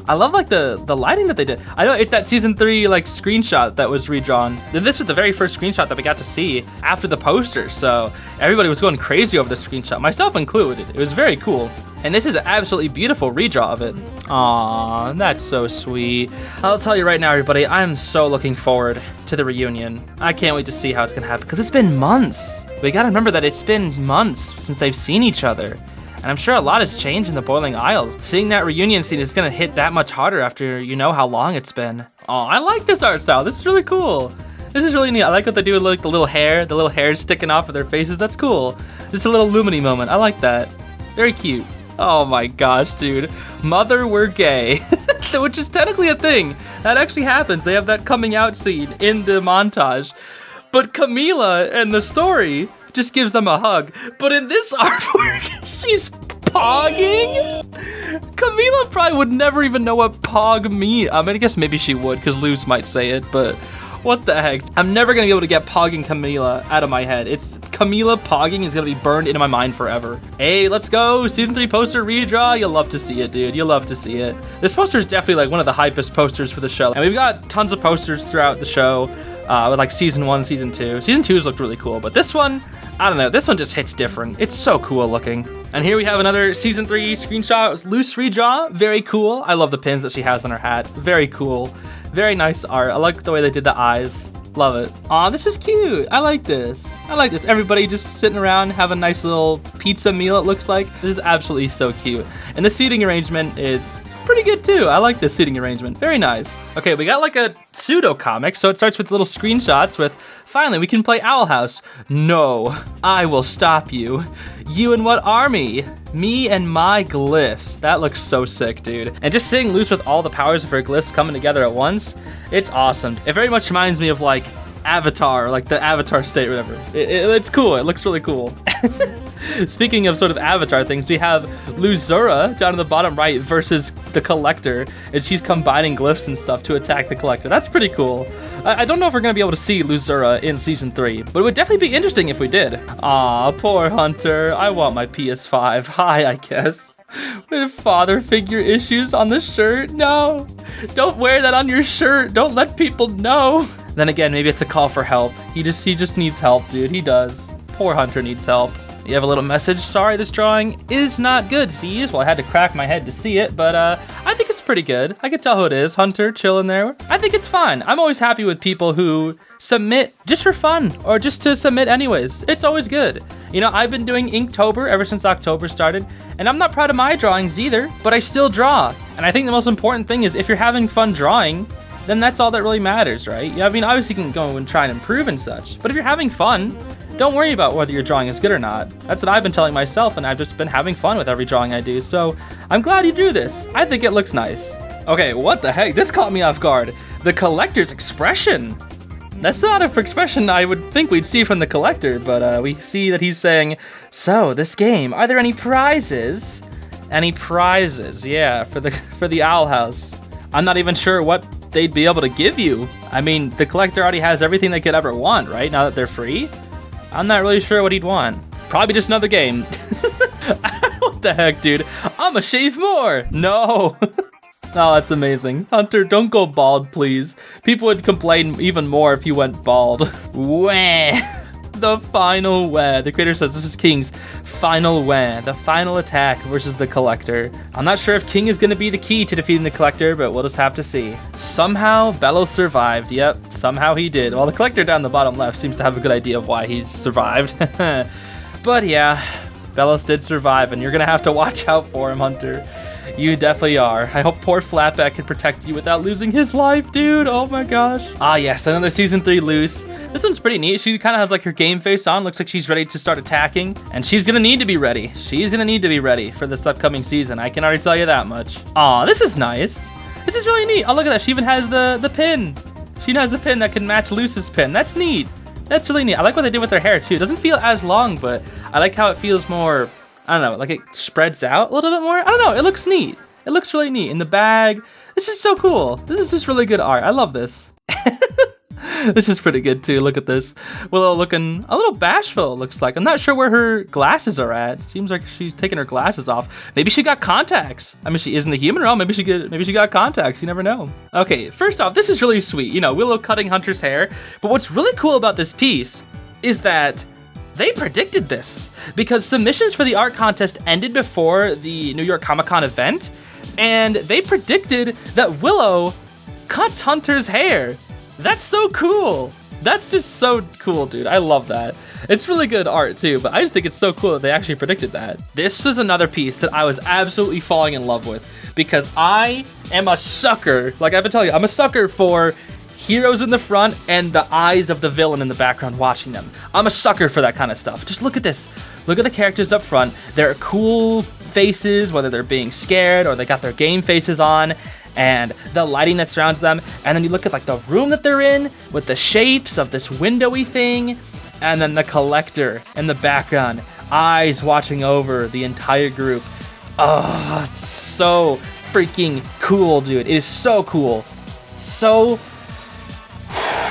I love like the lighting that they did. I know it's that season 3 like screenshot that was redrawn. This was the very first screenshot that we got to see after the poster. So everybody was going crazy over the screenshot, myself included. It was very cool. And this is an absolutely beautiful redraw of it. Aw, that's so sweet. I'll tell you right now, everybody, I'm so looking forward to the reunion. I can't wait to see how it's gonna happen because it's been months. We gotta remember that it's been months since they've seen each other. And I'm sure a lot has changed in the Boiling Isles. Seeing that reunion scene is gonna hit that much harder after you know how long it's been. Oh, I like this art style. This is really cool. This is really neat. I like what they do with like the little hair sticking off of their faces. That's cool. Just a little Lumini moment. I like that. Very cute. Oh my gosh, dude. Mother, we're gay. Which is technically a thing. That actually happens. They have that coming out scene in the montage. But Camila and the story just gives them a hug. But in this artwork, she's pogging? Camila probably would never even know what pog means. I mean, I guess maybe she would, because Luce might say it, but what the heck? I'm never gonna be able to get pogging Camila out of my head. It's Camila pogging is gonna be burned into my mind forever. Hey, let's go. Season 3 poster redraw. You'll love to see it, dude. You'll love to see it. This poster is definitely like one of the hypest posters for the show. And we've got tons of posters throughout the show. With like season 1, season 2. Season 2's looked really cool, but this one, I don't know, this one just hits different. It's so cool looking. And here we have another season 3 screenshot, Luce redraw, very cool. I love the pins that she has on her hat, very cool. Very nice art. I like the way they did the eyes. Love it. Aw, this is cute. I like this. I like this. Everybody just sitting around, have a nice little pizza meal, it looks like. This is absolutely so cute. And the seating arrangement is pretty good too. I like this seating arrangement. Very nice. Okay, we got like a pseudo comic, so it starts with little screenshots with, finally, we can play Owl House. No, I will stop you. You and what army? Me and my glyphs. That looks so sick, dude. And just seeing Luce with all the powers of her glyphs coming together at once, it's awesome. It very much reminds me of like Avatar, like the Avatar state or whatever. It's cool. It looks really cool. Speaking of sort of Avatar things, we have Luzura down in the bottom right versus the Collector, and she's combining glyphs and stuff to attack the Collector. That's pretty cool. I don't know if we're going to be able to see Luzura in Season 3, but it would definitely be interesting if we did. Aw, poor Hunter. I want my PS5. Hi, I guess. With father figure issues on the shirt? No. Don't wear that on your shirt. Don't let people know. Then again, maybe it's a call for help. He just needs help, dude. He does. Poor Hunter needs help. You have a little message. Sorry, this drawing is not good. See, well, I had to crack my head to see it, but I think it's pretty good. I can tell who it is. Hunter, chilling there. I think it's fine. I'm always happy with people who submit just for fun or just to submit anyways. It's always good. You know, I've been doing Inktober ever since October started, and I'm not proud of my drawings either, but I still draw. And I think the most important thing is if you're having fun drawing, then that's all that really matters, right? Yeah, I mean, obviously you can go and try and improve and such, but if you're having fun, don't worry about whether your drawing is good or not. That's what I've been telling myself, and I've just been having fun with every drawing I do, so I'm glad you do this. I think it looks nice. Okay, what the heck? This caught me off guard. The collector's expression. That's not an expression I would think we'd see from the collector, but we see that he's saying, so, this game, are there any prizes? Any prizes, yeah, for the Owl House. I'm not even sure what they'd be able to give you. I mean, the collector already has everything they could ever want, right? Now that they're free? I'm not really sure what he'd want. Probably just another game. What the heck, dude? I'ma shave more. No. Oh, that's amazing. Hunter, don't go bald, please. People would complain even more if you went bald. Wah. The final wah. The creator says this is King's final wah. The final attack versus the collector. I'm not sure if King is going to be the key to defeating the collector, but we'll just have to see. Somehow, Bellows survived. Yep, somehow he did. Well, the collector down the bottom left seems to have a good idea of why he survived. But yeah, Bellows did survive, and you're going to have to watch out for him, Hunter. You definitely are. I hope poor Flatback can protect you without losing his life, dude. Oh my gosh. Ah, yes, another Season 3 Luce. This one's pretty neat. She kind of has like her game face on. Looks like she's ready to start attacking. And she's going to need to be ready. She's going to need to be ready for this upcoming season. I can already tell you that much. Aw, this is nice. This is really neat. Oh, look at that. She even has the pin. She has the pin that can match Luce's pin. That's neat. That's really neat. I like what they did with her hair, too. It doesn't feel as long, but I like how it feels more... I don't know, like it spreads out a little bit more. I don't know, it looks neat. It looks really neat in the bag. This is so cool. This is just really good art. I love this. This is pretty good too. Look at this. Willow looking a little bashful, it looks like. I'm not sure where her glasses are at. Seems like she's taking her glasses off. Maybe she got contacts. I mean, she is in the human realm. Maybe she got contacts. You never know. Okay, first off, this is really sweet. You know, Willow cutting Hunter's hair. But what's really cool about this piece is that they predicted this because submissions for the art contest ended before the New York Comic-Con event, and they predicted that Willow cuts Hunter's hair. That's so cool. That's just so cool, dude. I love that. It's really good art too, but I just think it's so cool that they actually predicted that. This was another piece that I was absolutely falling in love with because I am a sucker. Like I've been telling you, I'm a sucker for heroes in the front and the eyes of the villain in the background watching them. I'm a sucker for that kind of stuff. Just look at this. Look at the characters up front. They're cool faces, whether they're being scared or they got their game faces on, and the lighting that surrounds them. And then you look at like the room that they're in with the shapes of this windowy thing, and then the collector in the background, eyes watching over the entire group. Oh, it's so freaking cool, dude. It is so cool. So...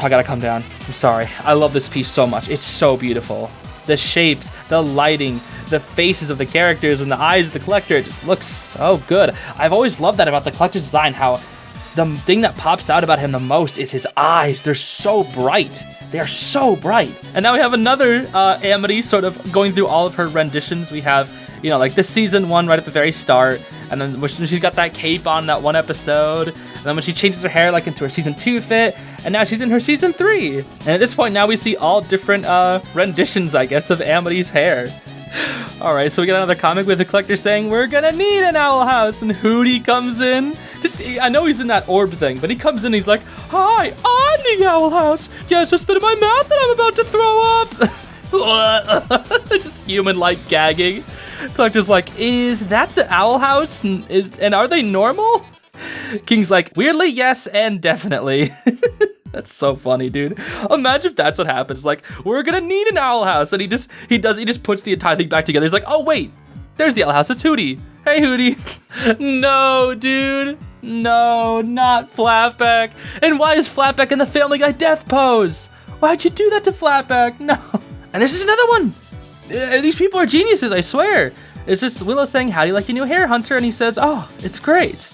I gotta come down. I'm sorry. I love this piece so much. It's so beautiful. The shapes, the lighting, the faces of the characters, and the eyes of the collector, it just looks so good. I've always loved that about the collector's design, how the thing that pops out about him the most is his eyes. They're so bright. They are so bright. And now we have another Amity sort of going through all of her renditions. We have, you know, like this season 1 right at the very start, and then when she's got that cape on that one episode, and then when she changes her hair like into her season 2 fit, and now she's in her season 3. And at this point now we see all different renditions, I guess, of Amity's hair. All right, so we got another comic with the collector saying we're gonna need an owl house, and Hootie comes in. I know he's in that orb thing, but he comes in and he's like, "Hi, I'm the owl house. Yes, I spit in my mouth that I'm about to throw up." Just human-like gagging. Collector's like, "Is that the owl house? And are they normal?" King's like, "Weirdly, yes, and definitely." That's so funny, dude. Imagine if that's what happens. Like, we're gonna need an owl house, and he just puts the entire thing back together. He's like, "Oh wait, there's the owl house. It's Hootie. Hey, Hootie." No, dude. No, not Flatback. And why is Flatback in the Family Guy death pose? Why'd you do that to Flatback? No. And this is another one. These people are geniuses, I swear. It's just Willow saying, "How do you like your new hair, Hunter?" And he says, "Oh, it's great."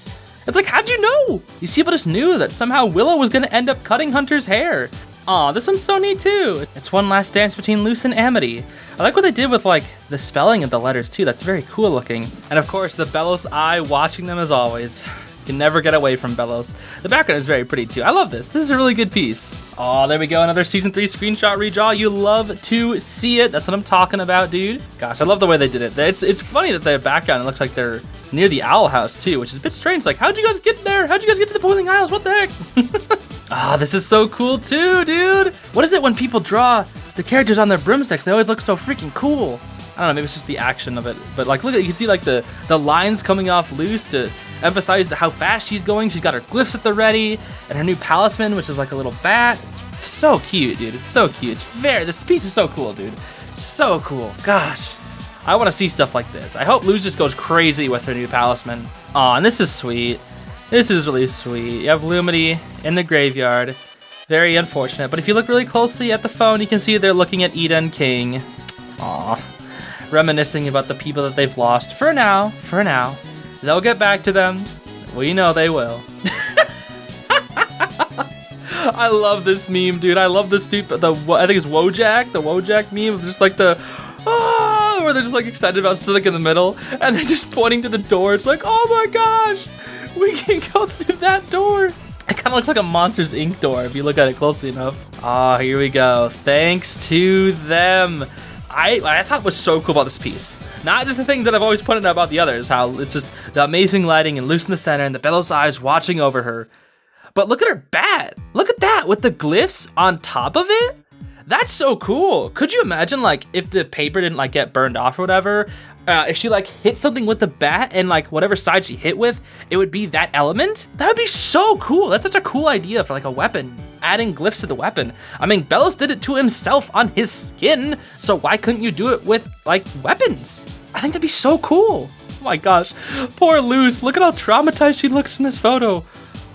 It's like, how'd you know? These people just knew that somehow Willow was gonna end up cutting Hunter's hair. Aw, this one's so neat too. It's one last dance between Luce and Amity. I like what they did with like the spelling of the letters too. That's very cool looking. And of course, the Bellows eye watching them as always. can never get away from Belos. The background is very pretty too. I love this. This is a really good piece. Oh, there we go. Another season 3 screenshot redraw. You love to see it. That's what I'm talking about, dude. Gosh, I love the way they did it. It's funny that their background, it looks like they're near the Owl House too, which is a bit strange. Like, how'd you guys get there? How'd you guys get to the Boiling Isles? What the heck? Ah, this is so cool too, dude. What is it when people draw the characters on their broomsticks? They always look so freaking cool. I don't know, maybe it's just the action of it. But like, look at, you can see like the lines coming off loose to emphasize how fast she's going. She's got her glyphs at the ready and her new palisman, which is like a little bat. It's so cute, dude. It's so cute. This piece is so cool, dude. So cool. Gosh, I want to see stuff like this. I hope Luz just goes crazy with her new palisman. Aw, and this is sweet. This is really sweet. You have Lumity in the graveyard. Very unfortunate. But if you look really closely at the phone, you can see they're looking at Eda and King. Aw. Reminiscing about the people that they've lost. For now. They'll get back to them. We know they will. I love this meme, dude. I love this stupid, I think it's Wojak. The Wojak meme of just like where they're just like excited about Silic in the middle. And they're just pointing to the door. It's like, oh my gosh. We can go through that door. It kind of looks like a Monsters Inc. door if you look at it closely enough. Ah, here we go. Thanks to them. I thought was so cool about this piece. Not just the things that I've always pointed out about the others, how it's just the amazing lighting and Luz in the center and the Belos eyes watching over her. But look at her bat. Look at that with the glyphs on top of it. That's so cool. Could you imagine like if the paper didn't like get burned off or whatever, if she like hit something with the bat and like whatever side she hit with, it would be that element? That would be so cool. That's such a cool idea for like a weapon, adding glyphs to the weapon. I mean, Belos did it to himself on his skin, so why couldn't you do it with like weapons? I think that'd be so cool. Oh my gosh, poor Luz. Look at how traumatized she looks in this photo.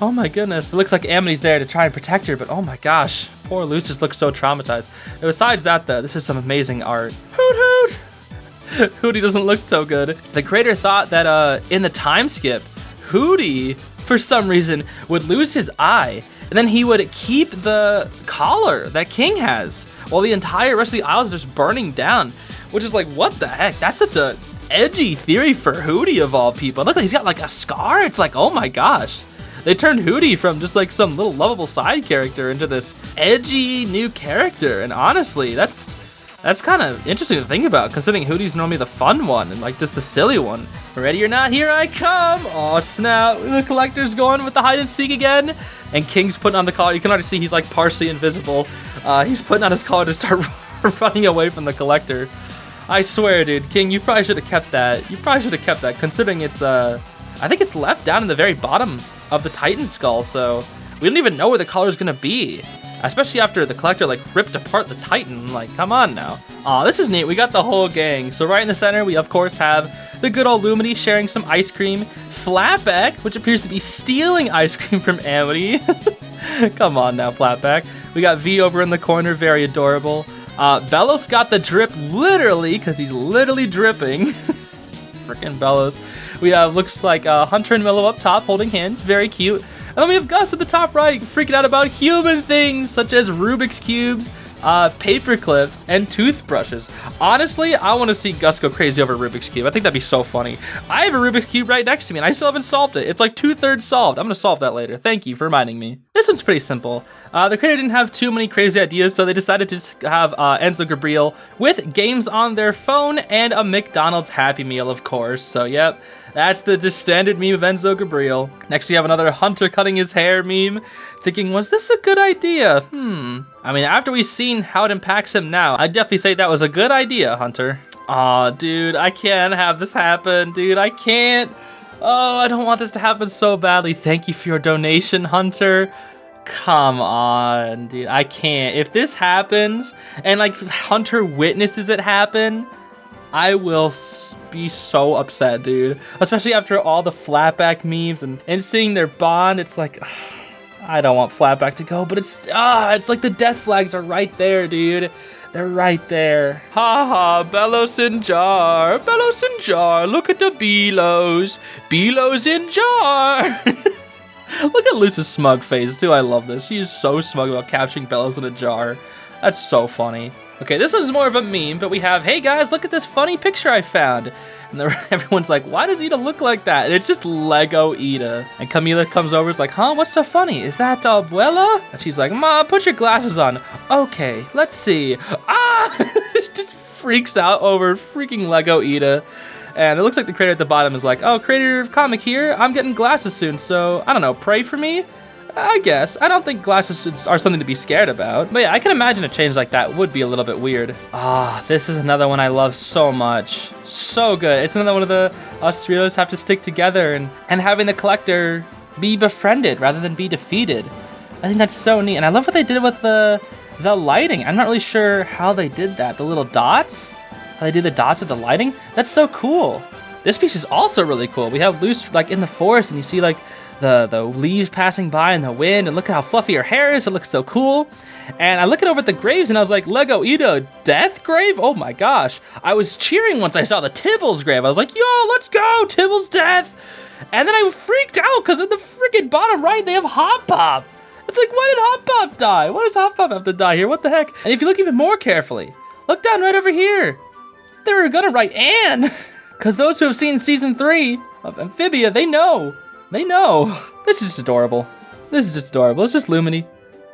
Oh my goodness. It looks like Amity's there to try and protect her, but oh my gosh. Poor Luz just looks so traumatized. And besides that though, this is some amazing art. Hoot hoot! Hooty doesn't look so good. The creator thought that in the time skip, Hooty, for some reason, would lose his eye, and then he would keep the collar that King has, while the entire rest of the Isles are just burning down, which is like, what the heck? That's such a edgy theory for Hooty of all people. Look, he's got like a scar. It's like, oh my gosh. They turned Hooty from just like some little lovable side character into this edgy new character, and honestly, that's kind of interesting to think about, considering Hooty's normally the fun one and like just the silly one. Ready or not, here I come. Oh snap, the collector's going with the hide and seek again. And King's putting on the collar. You can already see he's like partially invisible. He's putting on his collar to start running away from the collector. I swear, dude, King, you probably should have kept that. You probably should have kept that, considering it's, I think it's left down in the very bottom of the Titan skull, so we don't even know where the collar's gonna be. Especially after the collector like ripped apart the Titan. Like, come on now. Aw, this is neat. We got the whole gang. So right in the center, we of course have the good old Lumity sharing some ice cream. Flatback, which appears to be stealing ice cream from Amity. Come on now, Flatback. We got V over in the corner, very adorable. Belos got the drip literally, because he's literally dripping. Freaking Belos. We have, looks like Hunter and Willow up top holding hands, very cute. And then we have Gus at the top right, freaking out about human things such as Rubik's Cubes, paper clips, and toothbrushes. Honestly, I want to see Gus go crazy over Rubik's Cube. I think that'd be so funny. I have a Rubik's Cube right next to me, and I still haven't solved it. It's like 2/3 solved. I'm going to solve that later. Thank you for reminding me. This one's pretty simple. The creator didn't have too many crazy ideas, so they decided to just have Enzo Gabriel with games on their phone and a McDonald's Happy Meal, of course. So, yep. That's the just standard meme of Enzo Gabriel. Next we have another Hunter cutting his hair meme. Thinking, was this a good idea? I mean, after we've seen how it impacts him now, I'd definitely say that was a good idea, Hunter. Aw, dude, I can't have this happen, dude. I can't. Oh, I don't want this to happen so badly. Thank you for your donation, Hunter. Come on, dude. I can't. If this happens, and like Hunter witnesses it happen, I will be so upset, dude. Especially after all the Flatback memes and seeing their bond. It's like, I don't want Flatback to go, but it's like the death flags are right there, dude. They're right there. Haha, Belos in jar. Belos in jar. Look at the Belos. Belos in jar. Look at Luz's smug face, too. I love this. She is so smug about capturing Belos in a jar. That's so funny. Okay, this is more of a meme, but we have, hey guys, look at this funny picture I found. And everyone's like, why does Ida look like that? And it's just Lego Ida. And Camila comes over, it's like, huh, what's so funny? Is that Abuela? And she's like, Ma, put your glasses on. Okay, let's see. Ah! Just freaks out over freaking Lego Ida. And it looks like the creator at the bottom is like, oh, creator of comic here, I'm getting glasses soon, so I don't know, pray for me? I guess. I don't think glasses are something to be scared about. But yeah, I can imagine a change like that would be a little bit weird. Ah, this is another one I love so much. So good. It's another one of the us heroes have to stick together and having the collector be befriended rather than be defeated. I think that's so neat. And I love what they did with the lighting. I'm not really sure how they did that. The little dots? How they do the dots with the lighting? That's so cool. This piece is also really cool. We have Luz like in the forest and you see like the leaves passing by in the wind, and look at how fluffy her hair is. It looks so cool. And I look over at the graves and I was like, Lego Ida death grave? Oh my gosh. I was cheering once I saw the Tibbles grave. I was like, yo, let's go, Tibbles death. And then I freaked out because at the freaking bottom right, they have Hop Pop. It's like, why did Hop Pop die? Why does Hop Pop have to die here? What the heck? And if you look even more carefully, look down right over here. They were gonna write Anne. Because those who have seen season 3 of Amphibia, they know. They know. This is just adorable. This is just adorable. It's just Lumini.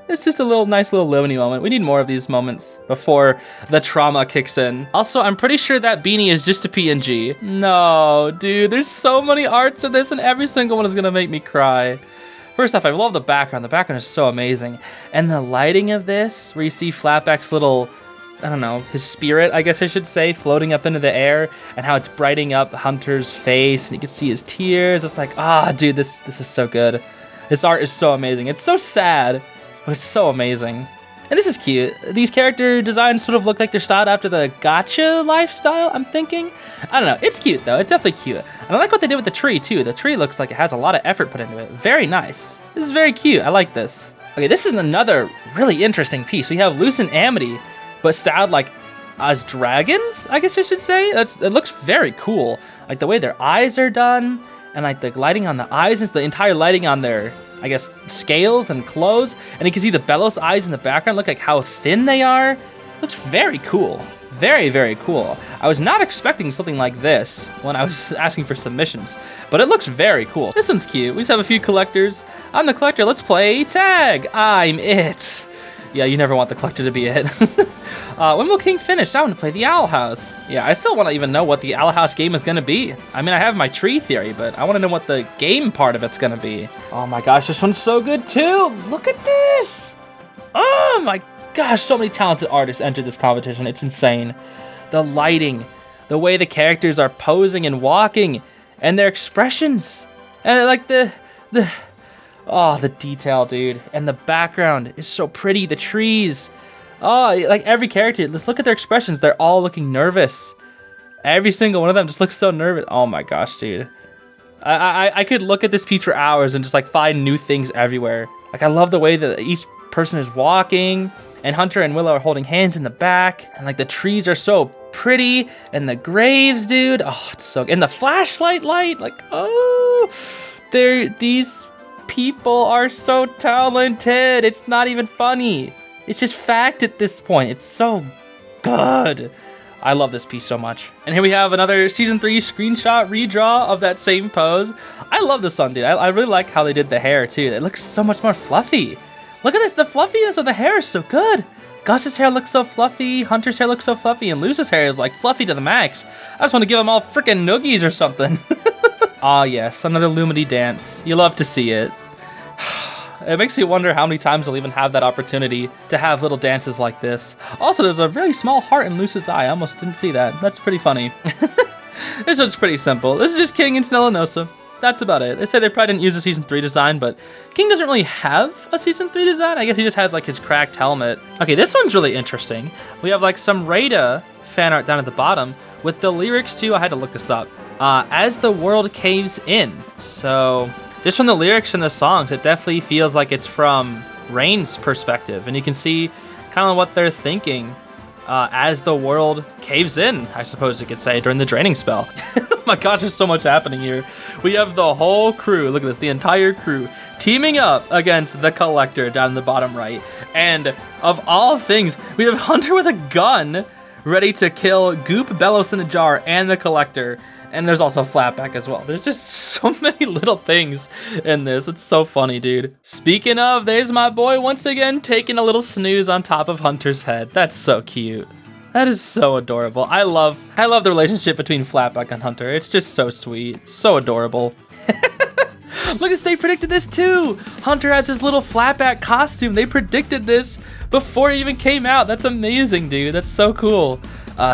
It's just a nice little Lumini moment. We need more of these moments before the trauma kicks in. Also, I'm pretty sure that beanie is just a PNG. No, dude, there's so many arts of this and every single one is gonna make me cry. First off, I love the background. The background is so amazing. And the lighting of this, where you see Flatback's little, I don't know, his spirit, I guess I should say, floating up into the air, and how it's brightening up Hunter's face, and you can see his tears. It's like, dude, this is so good. This art is so amazing. It's so sad, but it's so amazing. And this is cute. These character designs sort of look like they're styled after the gacha lifestyle, I'm thinking. I don't know. It's cute, though. It's definitely cute. And I like what they did with the tree, too. The tree looks like it has a lot of effort put into it. Very nice. This is very cute. I like this. Okay, this is another really interesting piece. We have Luz and Amity, but styled like as dragons, I guess I should say. It looks very cool. Like the way their eyes are done, and like the lighting on the eyes, and the entire lighting on their, I guess, scales and clothes. And you can see the Bellows eyes in the background. Look like how thin they are. Looks very cool. Very, very cool. I was not expecting something like this when I was asking for submissions, but it looks very cool. This one's cute. We just have a few collectors. I'm the collector. Let's play tag. I'm it. Yeah, you never want the collector to be it. When will King finish? I want to play the Owl House. Yeah, I still want to even know what the Owl House game is going to be. I mean, I have my tree theory, but I want to know what the game part of it's going to be. Oh my gosh, this one's so good too. Look at this. Oh my gosh, so many talented artists entered this competition. It's insane. The lighting, the way the characters are posing and walking, and their expressions. And like the detail, dude. And the background is so pretty. The trees. Oh, like every character. Let's look at their expressions. They're all looking nervous. Every single one of them just looks so nervous. Oh my gosh, dude. I could look at this piece for hours and just like find new things everywhere. Like I love the way that each person is walking. And Hunter and Willow are holding hands in the back. And like the trees are so pretty. And the graves, dude. Oh, it's so good. And the flashlight light. Like, oh. These people are so talented. It's not even funny. It's just fact at this point. It's so good. I love this piece so much. And here we have another season 3 screenshot redraw of that same pose. I love this one, dude. I really like how they did the hair too. It looks so much more fluffy. Look at this. The fluffiness of the hair is so good. Gus's hair looks so fluffy. Hunter's hair looks so fluffy. And Luz's hair is like fluffy to the max. I just want to give them all freaking noogies or something. Ah, yes. Another Lumity dance. You love to see it. It makes me wonder how many times I'll even have that opportunity to have little dances like this. Also, there's a really small heart in Luz's eye. I almost didn't see that. That's pretty funny. This one's pretty simple. This is just King and Snellanosa. That's about it. They say they probably didn't use a season 3 design, but King doesn't really have a season 3 design. I guess he just has like his cracked helmet. Okay, this one's really interesting. We have like some Rada fan art down at the bottom with the lyrics too. I had to look this up. As the world caves in. So just from the lyrics and the songs, it definitely feels like it's from Rain's perspective. And you can see kind of what they're thinking as the world caves in, I suppose you could say, during the draining spell. Oh my gosh, there's so much happening here. We have the whole crew. Look at this, the entire crew teaming up against the Collector down in the bottom right. And of all things, we have Hunter with a gun ready to kill Goop, Bellows in a jar, and the Collector. And there's also Flatback as well. There's just so many little things in this. It's so funny, dude. Speaking of, there's my boy once again taking a little snooze on top of Hunter's head. That's so cute. That is so adorable. I love the relationship between Flatback and Hunter. It's just so sweet. So adorable. Look, they predicted this too. Hunter has his little Flatback costume. They predicted this before it even came out. That's amazing, dude. That's so cool.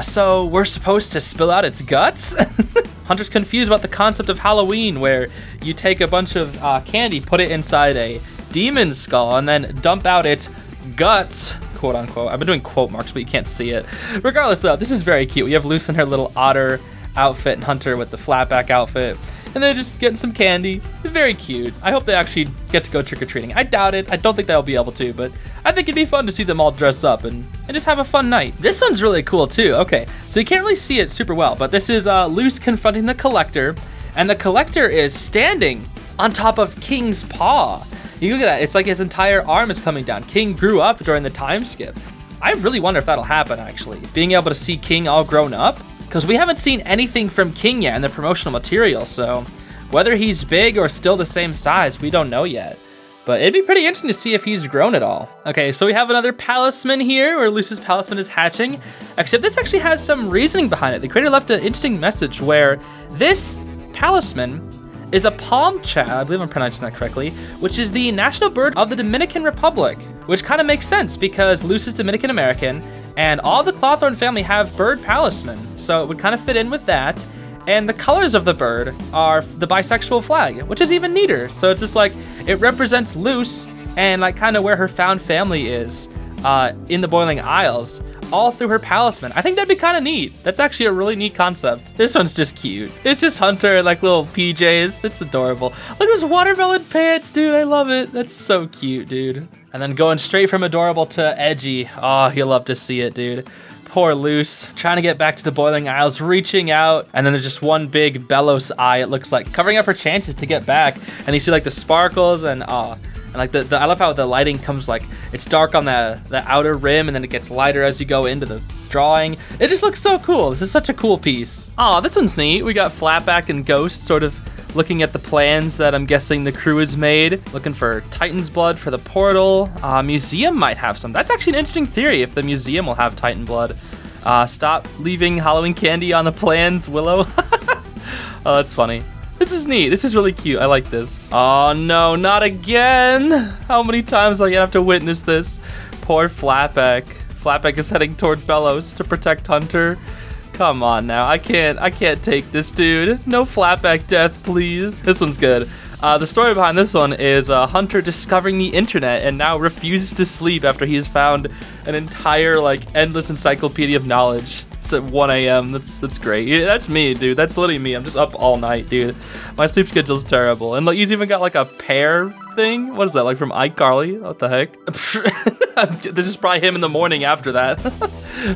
So we're supposed to spill out its guts? Hunter's confused about the concept of Halloween, where you take a bunch of candy, put it inside a demon skull, and then dump out its guts, quote unquote. I've been doing quote marks, but you can't see it. Regardless, though, this is very cute. We have Luce in her little otter outfit and Hunter with the Flatback outfit. And they're just getting some candy. Very cute. I hope they actually get to go trick-or-treating. I doubt it. I don't think they'll be able to, but I think it'd be fun to see them all dress up and just have a fun night. This one's really cool too. Okay, so you can't really see it super well, but this is Luce confronting the Collector, and the Collector is standing on top of King's paw. You look at that. It's like his entire arm is coming down. King grew up during the time skip. I really wonder if that'll happen, actually. Being able to see King all grown up. Because we haven't seen anything from King yet in the promotional material, so whether he's big or still the same size, we don't know yet. But it'd be pretty interesting to see if he's grown at all. Okay, so we have another Palisman here, where Luce's Palisman is hatching, except this actually has some reasoning behind it. The creator left an interesting message where this Palisman is a palm chat, I believe I'm pronouncing that correctly, which is the national bird of the Dominican Republic, which kind of makes sense because Luce is Dominican American, and all the Clawthorn family have bird Palisman, so it would kind of fit in with that. And the colors of the bird are the bisexual flag, which is even neater. So it's just like, it represents Luce and like kind of where her found family is in the Boiling Isles, all through her Palisman. I think that'd be kind of neat. That's actually a really neat concept. This one's just cute. It's just Hunter in like little PJs. It's adorable. Look at those watermelon pants, dude. I love it. That's so cute, dude. And then going straight from adorable to edgy. Oh, you'll love to see it, dude. Poor Luce, trying to get back to the Boiling Isles, reaching out, and then there's just one big Bellows eye, it looks like, covering up her chances to get back. And you see like the sparkles and like the I love how the lighting comes, like it's dark on the outer rim and then it gets lighter as you go into the drawing. It just looks so cool. This is such a cool piece. Oh, this one's neat. We got Flatback and Ghost sort of looking at the plans that I'm guessing the crew has made, looking for Titan's blood for the portal. Museum might have some. That's actually an interesting theory if the museum will have Titan blood. Stop leaving Halloween candy on the plans, Willow. Oh, that's funny. This is neat. This is really cute. I like this. Oh no, not again. How many times am I gonna have to witness this? Poor Flatback. Flatback is heading toward Bellows to protect Hunter. Come on now, I can't take this, dude. No Flatback death, please. This one's good. The story behind this one is Hunter discovering the internet and now refuses to sleep after he has found an entire, like, endless encyclopedia of knowledge. It's at 1 a.m. That's great. Yeah, that's me, dude. That's literally me. I'm just up all night, dude. My sleep schedule's terrible. And like, he's even got like a pear thing. What is that, like from iCarly? What the heck? This is probably him in the morning after that.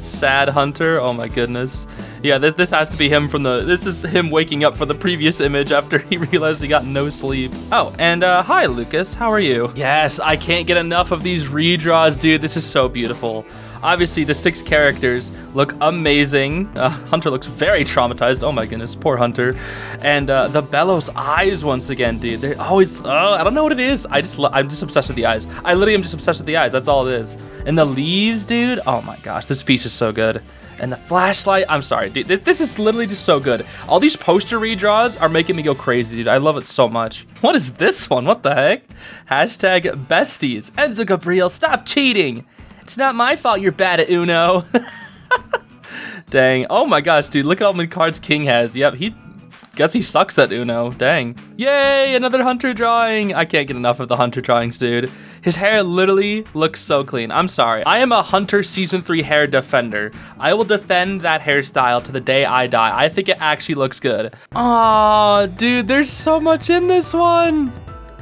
Sad Hunter. Oh my goodness. Yeah, this has to be him from this is him waking up for the previous image after he realized he got no sleep. Oh, and hi Lucas, how are you? Yes, I can't get enough of these redraws, dude. This is so beautiful. Obviously, the 6 characters look amazing. Hunter looks very traumatized. Oh my goodness, poor Hunter. And the Bellows eyes once again, dude. They're always, I don't know what it is. I'm just obsessed with the eyes. I literally am just obsessed with the eyes. That's all it is. And the leaves, dude. Oh my gosh, this piece is so good. And the flashlight, I'm sorry, dude. This is literally just so good. All these poster redraws are making me go crazy, dude. I love it so much. What is this one? What the heck? Hashtag besties. Enzo Gabriel, stop cheating. It's not my fault you're bad at Uno. Dang. Oh my gosh, dude. Look at how many cards King has. Yep, guess he sucks at Uno. Dang. Yay, another Hunter drawing. I can't get enough of the Hunter drawings, dude. His hair literally looks so clean. I'm sorry. I am a Hunter Season 3 hair defender. I will defend that hairstyle to the day I die. I think it actually looks good. Aw, dude, there's so much in this one.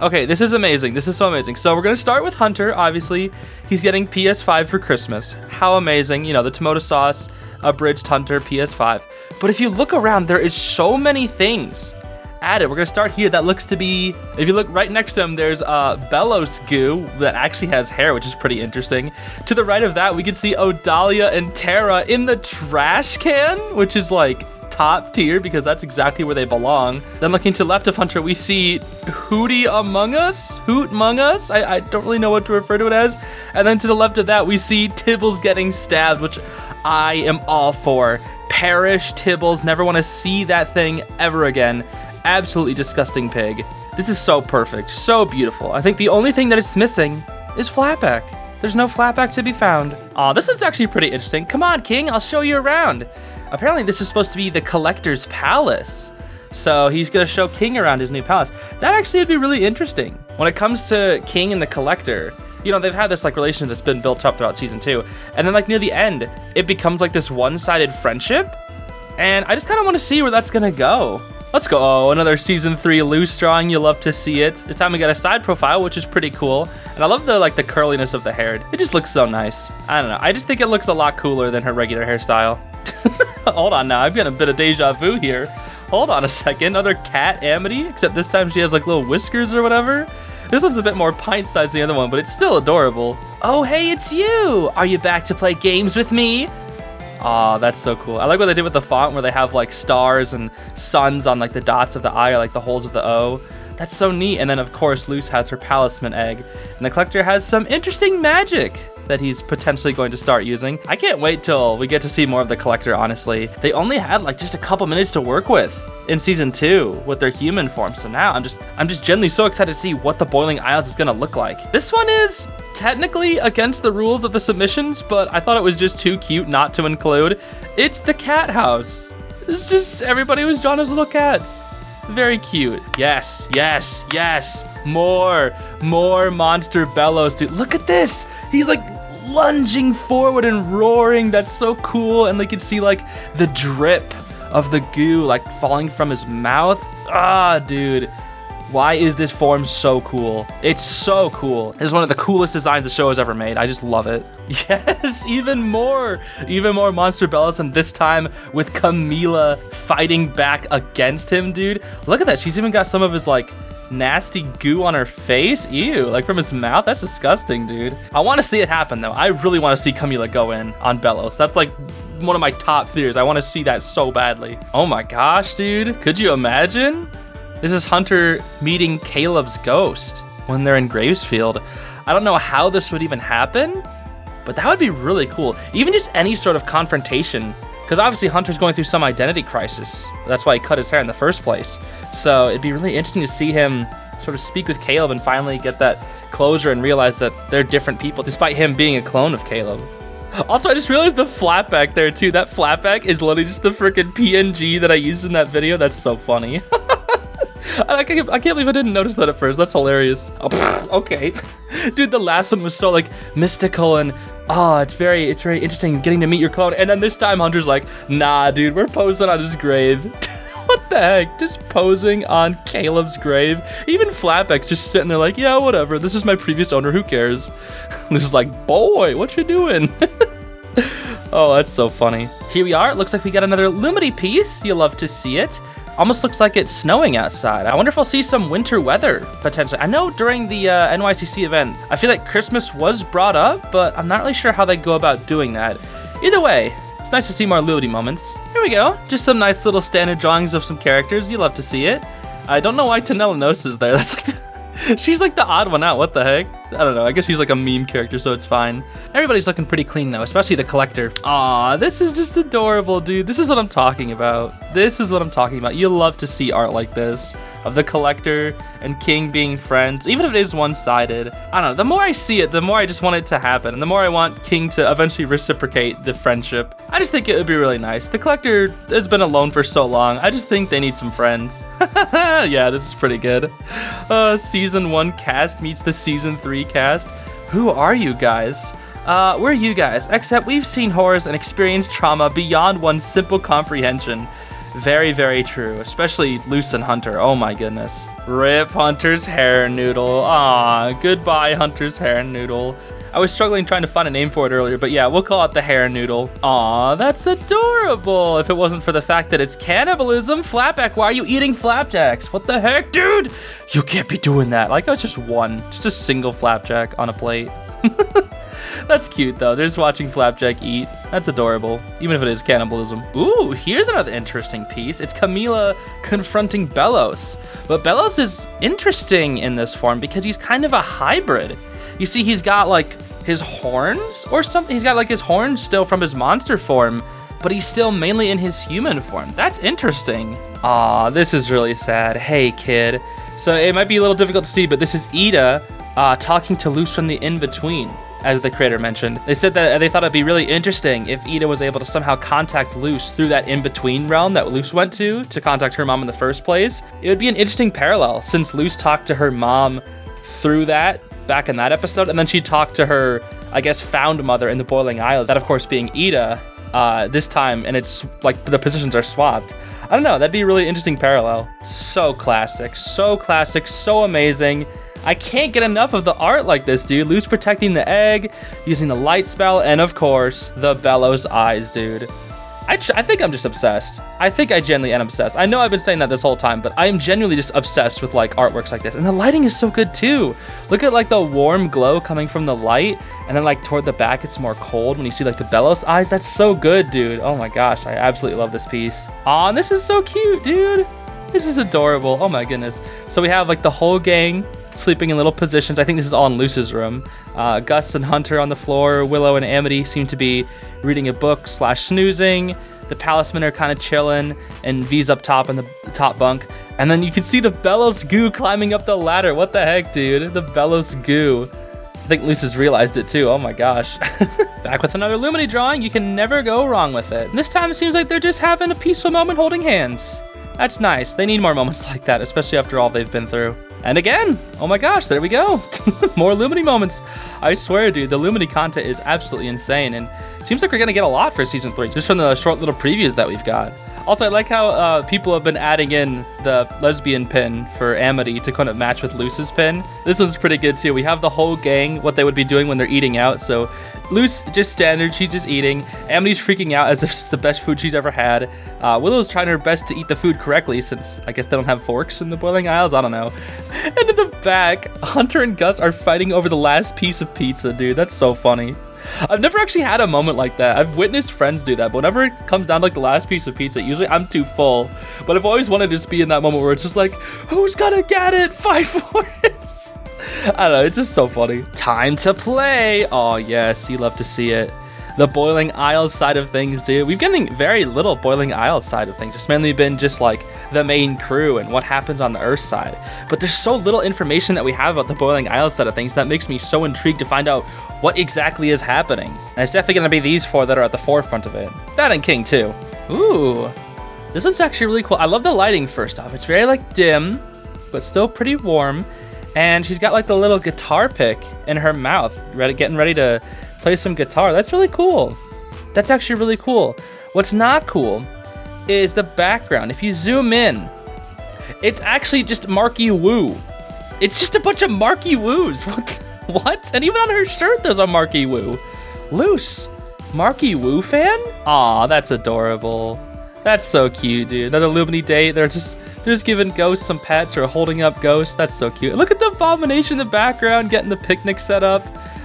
Okay, this is amazing. This is so amazing. So we're going to start with Hunter, obviously. He's getting PS5 for Christmas. How amazing. You know, the tomato sauce, abridged Hunter, PS5. But if you look around, there is so many things at it. We're gonna start here. That looks to be, if you look right next to him, there's Belos goo that actually has hair, which is pretty interesting. To the right of that, we can see Odalia and Terra in the trash can, which is like top tier because that's exactly where they belong. Then looking to the left of Hunter, we see Hootie Among Us, Hoot Among Us. I don't really know what to refer to it as. And then to the left of that, we see Tibbles getting stabbed, which I am all for. Perish, Tibbles, never want to see that thing ever again. Absolutely disgusting pig. This is so perfect, so beautiful. I think the only thing that it's missing is Flatback. There's no Flatback to be found. Aw, this one's actually pretty interesting. Come on, King, I'll show you around. Apparently this is supposed to be the Collector's Palace. So he's gonna show King around his new palace. That actually would be really interesting. When it comes to King and the Collector, you know, they've had this like relationship that's been built up throughout season 2. And then like near the end, it becomes like this one-sided friendship. And I just kind of want to see where that's gonna go. Let's go. Oh, another season 3 loose drawing. You love to see it. This time we got a side profile, which is pretty cool. And I love the like the curliness of the hair. It just looks so nice. I don't know. I just think it looks a lot cooler than her regular hairstyle. Hold on now. I've got a bit of deja vu here. Hold on a second. Another cat Amity, except this time she has like little whiskers or whatever. This one's a bit more pint-sized than the other one, but it's still adorable. Oh, hey, it's you. Are you back to play games with me? Aw, that's so cool. I like what they did with the font where they have like stars and suns on like the dots of the I or like the holes of the O. That's so neat. And then of course Luce has her Palisman egg. And the Collector has some interesting magic that he's potentially going to start using. I can't wait till we get to see more of the Collector, honestly. They only had like just a couple minutes to work with in season 2 with their human form. So now I'm just genuinely so excited to see what the Boiling Isles is gonna look like. This one is technically against the rules of the submissions, but I thought it was just too cute not to include. It's the cat house. It's just everybody was drawn as little cats. Very cute. Yes, yes, yes. More Monster Belos, dude. Look at this. He's like lunging forward and roaring. That's so cool. And they can see like the drip of the goo like falling from his mouth. Ah, dude. Why is this form so cool? It's so cool. This is one of the coolest designs the show has ever made. I just love it. Yes, even more Monster Belos, and this time with Camila fighting back against him, dude. Look at that. She's even got some of his like nasty goo on her face. Ew, like from his mouth. That's disgusting, dude. I want to see it happen though. I really want to see Camila go in on Belos. That's like one of my top fears. I want to see that so badly. Oh my gosh, dude. Could you imagine? This is Hunter meeting Caleb's ghost when they're in Gravesfield. I don't know how this would even happen, but that would be really cool. Even just any sort of confrontation, because obviously Hunter's going through some identity crisis. That's why he cut his hair in the first place. So it'd be really interesting to see him sort of speak with Caleb and finally get that closure and realize that they're different people, despite him being a clone of Caleb. Also, I just realized the flatback there too. That flatback is literally just the freaking PNG that I used in that video. That's so funny. I can't believe I didn't notice that at first. That's hilarious. Oh, okay. Dude, the last one was so like mystical and it's very interesting getting to meet your clone. And then this time Hunter's like, nah, dude, we're posing on his grave. What the heck? Just posing on Caleb's grave. Even Flatback's just sitting there like, yeah, whatever. This is my previous owner. Who cares? This is like, boy, what you doing? Oh, that's so funny. Here we are. It looks like we got another Lumity piece. You'll love to see it. Almost looks like it's snowing outside. I wonder if I'll see some winter weather, potentially. I know during the NYCC event, I feel like Christmas was brought up, but I'm not really sure how they go about doing that. Either way, it's nice to see more Lumity moments. Here we go. Just some nice little standard drawings of some characters. You love to see it. I don't know why Tanella is there. That's like she's like the odd one out. What the heck? I don't know. I guess she's like a meme character, so it's fine. Everybody's looking pretty clean, though, especially the Collector. Aw, this is just adorable, dude. This is what I'm talking about. This is what I'm talking about. You love to see art like this of the Collector and King being friends, even if it is one-sided. I don't know. The more I see it, the more I just want it to happen, and the more I want King to eventually reciprocate the friendship. I just think it would be really nice. The Collector has been alone for so long. I just think they need some friends. Yeah, this is pretty good. Season 1 cast meets the Season 3 cast. Who are you guys? We're you guys, except we've seen horrors and experienced trauma beyond one's simple comprehension. Very, very true, especially Luce and Hunter. Oh my goodness. Rip Hunter's hair noodle. Aw, goodbye Hunter's hair noodle. I was struggling trying to find a name for it earlier, but yeah, we'll call it the hair noodle. Aw, that's adorable. If it wasn't for the fact that it's cannibalism, Flapjack, why are you eating flapjacks? What the heck, dude? You can't be doing that. Like, it's just a single flapjack on a plate. That's cute, though. They're just watching Flapjack eat. That's adorable, even if it is cannibalism. Ooh, here's another interesting piece. It's Camila confronting Belos. But Belos is interesting in this form because he's kind of a hybrid. You see, he's got like his horns or something. He's got like his horns still from his monster form, but he's still mainly in his human form. That's interesting. Aw, this is really sad. Hey, kid. So it might be a little difficult to see, but this is Ida talking to Luz from the in-between, as the creator mentioned. They said that they thought it'd be really interesting if Ida was able to somehow contact Luz through that in-between realm that Luz went to contact her mom in the first place. It would be an interesting parallel since Luz talked to her mom through that back in that episode, and then she talked to her, I guess, found mother in the Boiling Isles, that of course being Ida this time, and it's like the positions are swapped. I don't know, that'd be a really interesting parallel. So classic, so amazing. I can't get enough of the art like this, dude. Luz protecting the egg, using the light spell, and of course, the Belos eyes, dude. I think I'm just obsessed. I think I genuinely am obsessed. I know I've been saying that this whole time, but I am genuinely just obsessed with like artworks like this. And the lighting is so good too. Look at like the warm glow coming from the light, and then like toward the back it's more cold when you see like the Belos eyes. That's so good, dude. Oh my gosh, I absolutely love this piece. Aw, this is so cute, dude. This is adorable. Oh my goodness. So we have like the whole gang sleeping in little positions. I think this is all in Luz's room. Gus and Hunter on the floor. Willow and Amity seem to be reading a book / snoozing. The Palismen are kind of chilling, and V's up top in the top bunk. And then you can see the Belos goo climbing up the ladder. What the heck, dude? The Belos goo. I think Luz realized it too. Oh my gosh. Back with another Lumini drawing. You can never go wrong with it. And this time it seems like they're just having a peaceful moment holding hands. That's nice. They need more moments like that, especially after all they've been through. And again, oh my gosh, there we go. More Lumini moments. I swear, dude, the Lumini content is absolutely insane. And it seems like we're going to get a lot for Season 3, just from the short little previews that we've got. Also, I like how people have been adding in the lesbian pin for Amity to kind of match with Luz's pin. This one's pretty good too. We have the whole gang, what they would be doing when they're eating out. So Luz, just standard, she's just eating. Amity's freaking out as if it's the best food she's ever had. Willow's trying her best to eat the food correctly since I guess they don't have forks in the Boiling Isles. I don't know. And in the back, Hunter and Gus are fighting over the last piece of pizza, dude. That's so funny. I've never actually had a moment like that. I've witnessed friends do that, but whenever it comes down to like the last piece of pizza, usually I'm too full. But I've always wanted to just be in that moment where it's just like, who's gonna get it? Fight for it. I don't know, it's just so funny. Time to play. Oh yes, you love to see it. The Boiling Isles side of things, dude. We've getting very little Boiling Isles side of things. It's mainly been just like the main crew and what happens on the Earth side. But there's so little information that we have about the Boiling Isles side of things that makes me so intrigued to find out what exactly is happening. And it's definitely gonna be these four that are at the forefront of it. That and King too. Ooh, this one's actually really cool. I love the lighting first off. It's very like dim, but still pretty warm. And she's got like the little guitar pick in her mouth, getting ready to play some guitar. That's really cool. That's actually really cool. What's not cool is the background. If you zoom in, it's actually just Marky Woo. It's just a bunch of Marky Woos. What? And even on her shirt, there's a Marky Woo. Luz, Marky Woo fan? Aw, that's adorable. That's so cute, dude. Another Lumini date. They're just giving Ghost some pets or holding up Ghost. That's so cute. Look at the Abomination in the background, getting the picnic set up.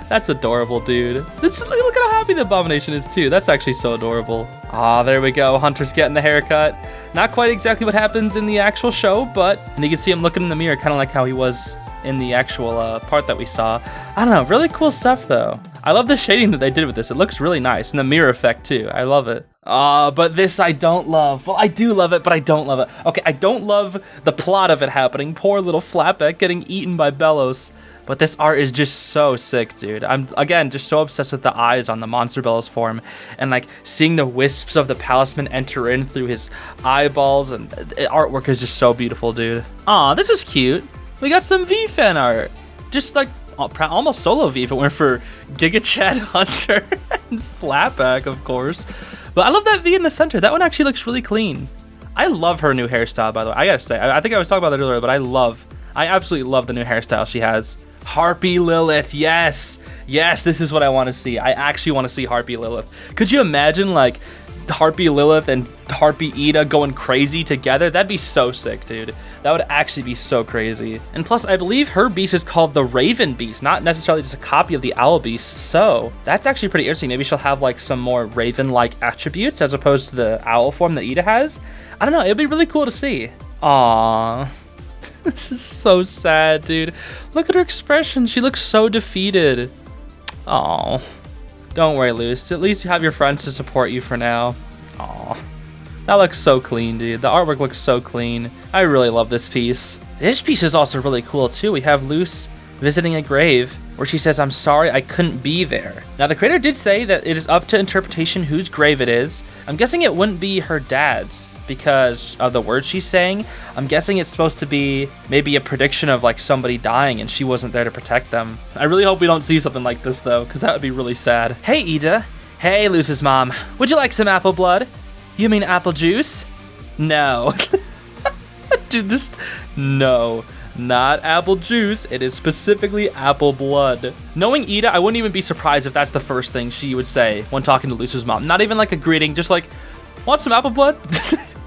That's adorable, dude. Look at how happy the Abomination is, too. That's actually so adorable. Ah, there we go. Hunter's getting the haircut. Not quite exactly what happens in the actual show, but and you can see him looking in the mirror, kind of like how he was in the actual part that we saw. I don't know. Really cool stuff, though. I love the shading that they did with this. It looks really nice. And the mirror effect, too. I love it. But this I don't love. Well, I do love it, but I don't love it. Okay, I don't love the plot of it happening. Poor little Flapjack getting eaten by Belos. But this art is just so sick, dude. I'm, again, just so obsessed with the eyes on the Monster Belos form. And, like, seeing the wisps of the Palisman enter in through his eyeballs. And the artwork is just so beautiful, dude. Aw, this is cute. We got some V fan art. Just, like, almost solo V if it weren't for Giga Chad Hunter and Flapjack, of course. But I love that V in the center. That one actually looks really clean. I love her new hairstyle, by the way. I gotta say, I think I was talking about that earlier, but I love I absolutely love the new hairstyle she has. Harpy Lilith, yes. Yes, this is what I want to see. I actually want to see Harpy Lilith. Could you imagine, like, Harpy Lilith and Harpy Ida going crazy together? That'd be so sick, dude. That would actually be so crazy. And plus, I believe her beast is called the Raven Beast, not necessarily just a copy of the Owl Beast. So that's actually pretty interesting. Maybe she'll have like some more Raven-like attributes as opposed to the owl form that Ida has. I don't know. It'd be really cool to see. Aww. This is so sad, dude. Look at her expression. She looks so defeated. Aww. Don't worry, Luce. At least you have your friends to support you for now. Aww. That looks so clean, dude. The artwork looks so clean. I really love this piece. This piece is also really cool, too. We have Luce visiting a grave where she says, "I'm sorry I couldn't be there." Now, the creator did say that it is up to interpretation whose grave it is. I'm guessing it wouldn't be her dad's because of the words she's saying. I'm guessing it's supposed to be maybe a prediction of like somebody dying and she wasn't there to protect them. I really hope we don't see something like this though, because that would be really sad. Hey, Ida. Hey, Luce's mom. Would you like some apple blood? You mean apple juice? No. Dude, no. Not apple juice. It is specifically apple blood. Knowing Ida, I wouldn't even be surprised if that's the first thing she would say when talking to Luce's mom. Not even like a greeting, just like, want some apple blood?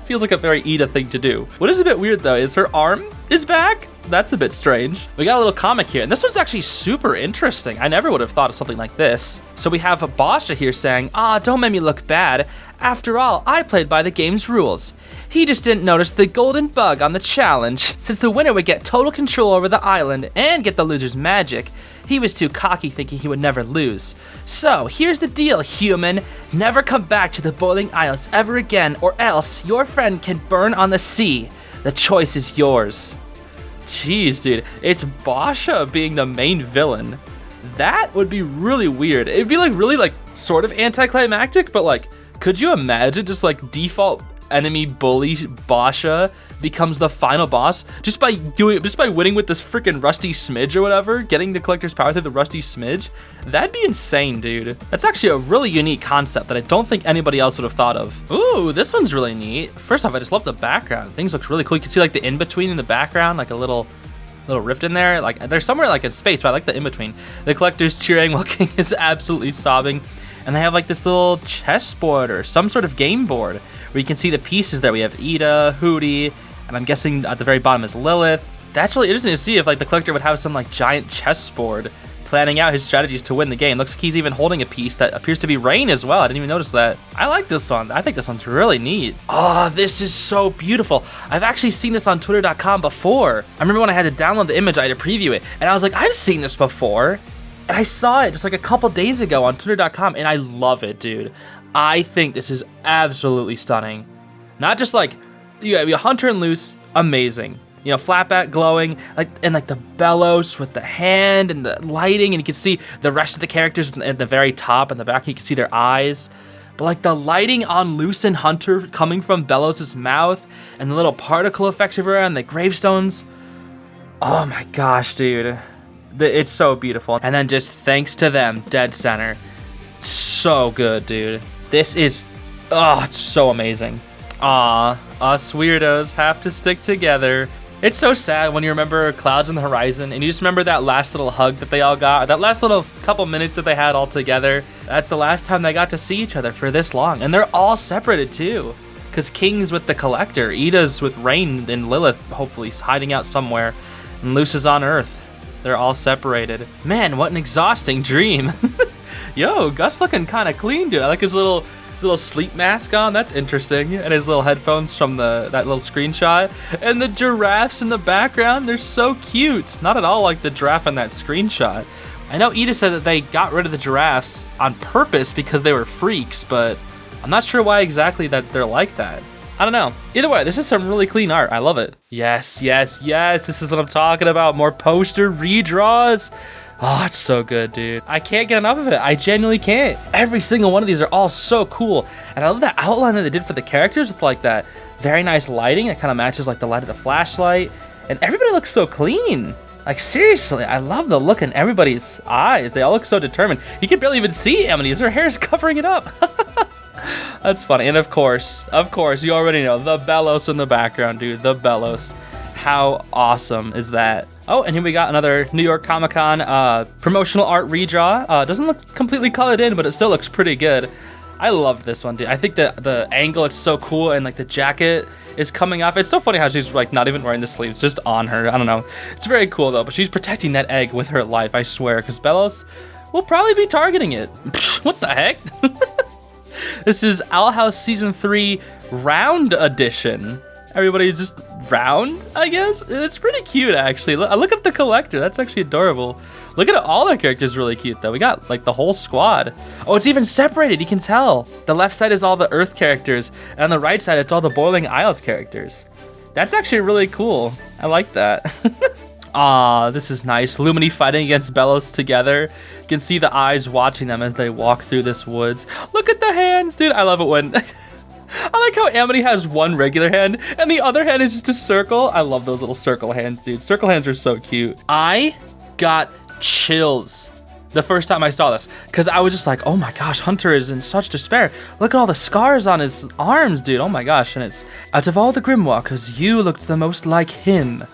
Feels like a very Ida thing to do. What is a bit weird though is her arm is back. That's a bit strange. We got a little comic here, and this one's actually super interesting. I never would have thought of something like this. So we have a Basha here saying, don't make me look bad. After all, I played by the game's rules. He just didn't notice the golden bug on the challenge. Since the winner would get total control over the island and get the loser's magic, he was too cocky thinking he would never lose. So, here's the deal, human. Never come back to the Boiling Isles ever again, or else your friend can burn on the sea. The choice is yours. Jeez, dude. It's Basha being the main villain. That would be really weird. It'd be like really like sort of anticlimactic, but like, could you imagine just like default enemy bully Basha becomes the final boss just by winning with this freaking rusty smidge or whatever, getting the collector's power through the rusty smidge? That'd be insane, dude. That's actually a really unique concept that I don't think anybody else would have thought of. Ooh, this one's really neat. First off, I just love the background. Things look really cool. You can see like the in-between in the background, like a little rift in there. Like there's somewhere like in space, but I like the in-between. The collector's cheering while King is absolutely sobbing. And they have like this little chessboard or some sort of game board where you can see the pieces there. We have Ida, Hootie, and I'm guessing at the very bottom is Lilith. That's really interesting to see if like the collector would have some like giant chessboard planning out his strategies to win the game. Looks like he's even holding a piece that appears to be Rain as well. I didn't even notice that. I like this one. I think this one's really neat. Oh, this is so beautiful. I've actually seen this on twitter.com before. I remember when I had to download the image, I had to preview it, and I was like, I've seen this before. And I saw it just like a couple days ago on twitter.com, and I love it, dude. I think this is absolutely stunning. Not just like, you have Hunter and Luce, amazing. You know, Flatback glowing, like, and like the bellows with the hand and the lighting, and you can see the rest of the characters at the very top and the back, you can see their eyes. But like the lighting on Luce and Hunter coming from Bellows' mouth, and the little particle effects everywhere and the gravestones. Oh my gosh, dude. It's so beautiful. And then just thanks to them, dead center. So good, dude. This is, it's so amazing. Aw, us weirdos have to stick together. It's so sad when you remember Clouds on the Horizon and you just remember that last little hug that they all got, that last little couple minutes that they had all together. That's the last time they got to see each other for this long. And they're all separated too. Because King's with the Collector, Ida's with Rain and Lilith, hopefully hiding out somewhere, and Luce is on Earth. They're all separated. Man, what an exhausting dream. Yo, Gus looking kind of clean, dude. I like his little sleep mask on. That's interesting. And his little headphones from that little screenshot. And the giraffes in the background, they're so cute. Not at all like the giraffe in that screenshot. I know Ida said that they got rid of the giraffes on purpose because they were freaks, but I'm not sure why exactly that they're like that. I don't know. Either way, this is some really clean art. I love it. Yes, yes, yes. This is what I'm talking about. More poster redraws. Oh, it's so good, dude. I can't get enough of it. I genuinely can't. Every single one of these are all so cool. And I love that outline that they did for the characters with like that very nice lighting. It kind of matches like the light of the flashlight. And everybody looks so clean. Like seriously, I love the look in everybody's eyes. They all look so determined. You can barely even see Amity's. Her hair is covering it up. That's funny. And of course, you already know the Bellows in the background, dude. The Bellows. How awesome is that? Oh, and here we got another New York Comic Con promotional art redraw. Doesn't look completely colored in, but it still looks pretty good. I love this one, dude. I think the angle is so cool, and like the jacket is coming off. It's so funny how she's like not even wearing the sleeves, just on her. I don't know. It's very cool though, but she's protecting that egg with her life, I swear, because Belos will probably be targeting it. What the heck? This is Owl House Season 3 Round Edition. Everybody's just round, I guess. It's pretty cute, actually. Look at the collector. That's actually adorable. Look at it. All the characters really cute, though. We got, like, the whole squad. Oh, it's even separated. You can tell. The left side is all the Earth characters, and on the right side, it's all the Boiling Isles characters. That's actually really cool. I like that. Ah, this is nice. Lumini fighting against Belos together. You can see the eyes watching them as they walk through this woods. Look at the hands, dude. I love it when... I like how Amity has one regular hand and the other hand is just a circle. I love those little circle hands, dude. Circle hands are so cute. I got chills the first time I saw this because I was just like, oh my gosh, Hunter is in such despair. Look at all the scars on his arms, dude. Oh my gosh. And it's, out of all the Grimwalkers, you looked the most like him.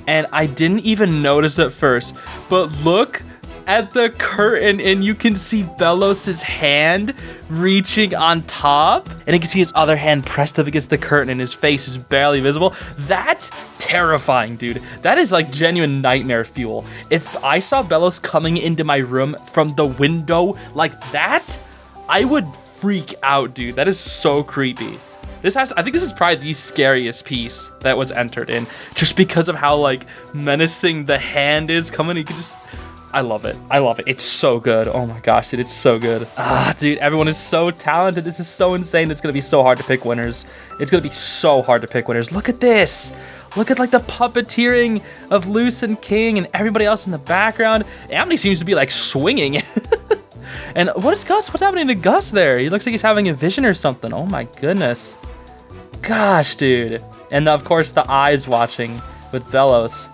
And I didn't even notice at first, but look at the curtain and you can see Belos's hand reaching on top, and you can see his other hand pressed up against the curtain and his face is barely visible. That's terrifying, dude. That is like genuine nightmare fuel. If I saw Belos coming into my room from the window like that, I would freak out, dude. That is so creepy. I think this is probably the scariest piece that was entered in, just because of how like menacing the hand is coming. You can just, I love it. I love it. It's so good. Oh my gosh, dude, it's so good. Ah, dude, everyone is so talented. This is so insane. It's gonna be so hard to pick winners. It's gonna be so hard to pick winners. Look at this. Look at like the puppeteering of Luce and King and everybody else in the background. Amity seems to be like swinging. And what is Gus? What's happening to Gus there? He looks like he's having a vision or something. Oh my goodness. Gosh, dude. And of course the eyes watching with Belos.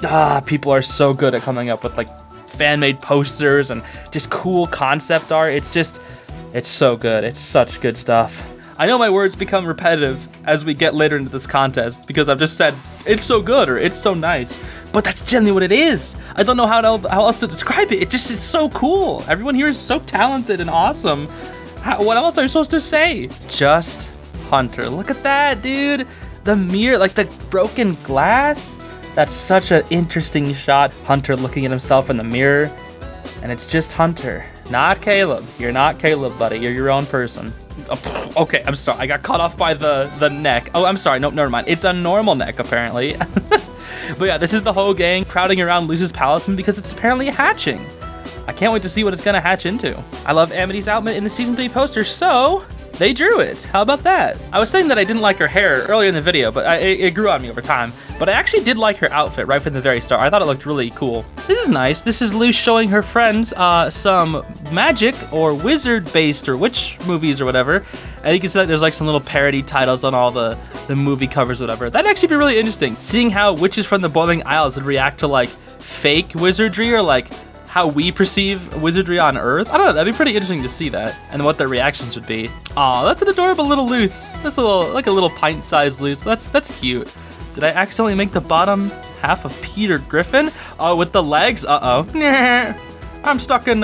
Ah, people are so good at coming up with like fan-made posters and just cool concept art. It's so good. It's such good stuff. I know my words become repetitive as we get later into this contest because I've just said it's so good or it's so nice, but that's generally what it is. I don't know how else to describe it. It just is so cool. Everyone here is so talented and awesome. What else are you supposed to say? Just Hunter. Look at that, dude. The mirror, like the broken glass. That's such an interesting shot. Hunter looking at himself in the mirror, and it's just Hunter, not Caleb. You're not Caleb, buddy. You're your own person. Oh, okay, I'm sorry. I got caught off by the neck. Oh, I'm sorry. Nope, never mind. It's a normal neck, apparently. But yeah, this is the whole gang crowding around Luce's palisman because it's apparently hatching. I can't wait to see what it's gonna hatch into. I love Amity's outfit in the Season 3 poster, so they drew it. How about that? I was saying that I didn't like her hair earlier in the video, but it grew on me over time. But I actually did like her outfit right from the very start. I thought it looked really cool. This is nice. This is Luce showing her friends some magic or wizard-based or witch movies or whatever. And you can see like there's like some little parody titles on all the movie covers or whatever. That'd actually be really interesting. Seeing how witches from the Boiling Isles would react to like fake wizardry or like how we perceive wizardry on Earth. I don't know, that'd be pretty interesting to see that and what their reactions would be. Aw, that's an adorable little Luce. That's a little, like a little pint-sized Luce. That's cute. Did I accidentally make the bottom half of Peter Griffin? Oh, with the legs? Uh-oh. I'm stuck on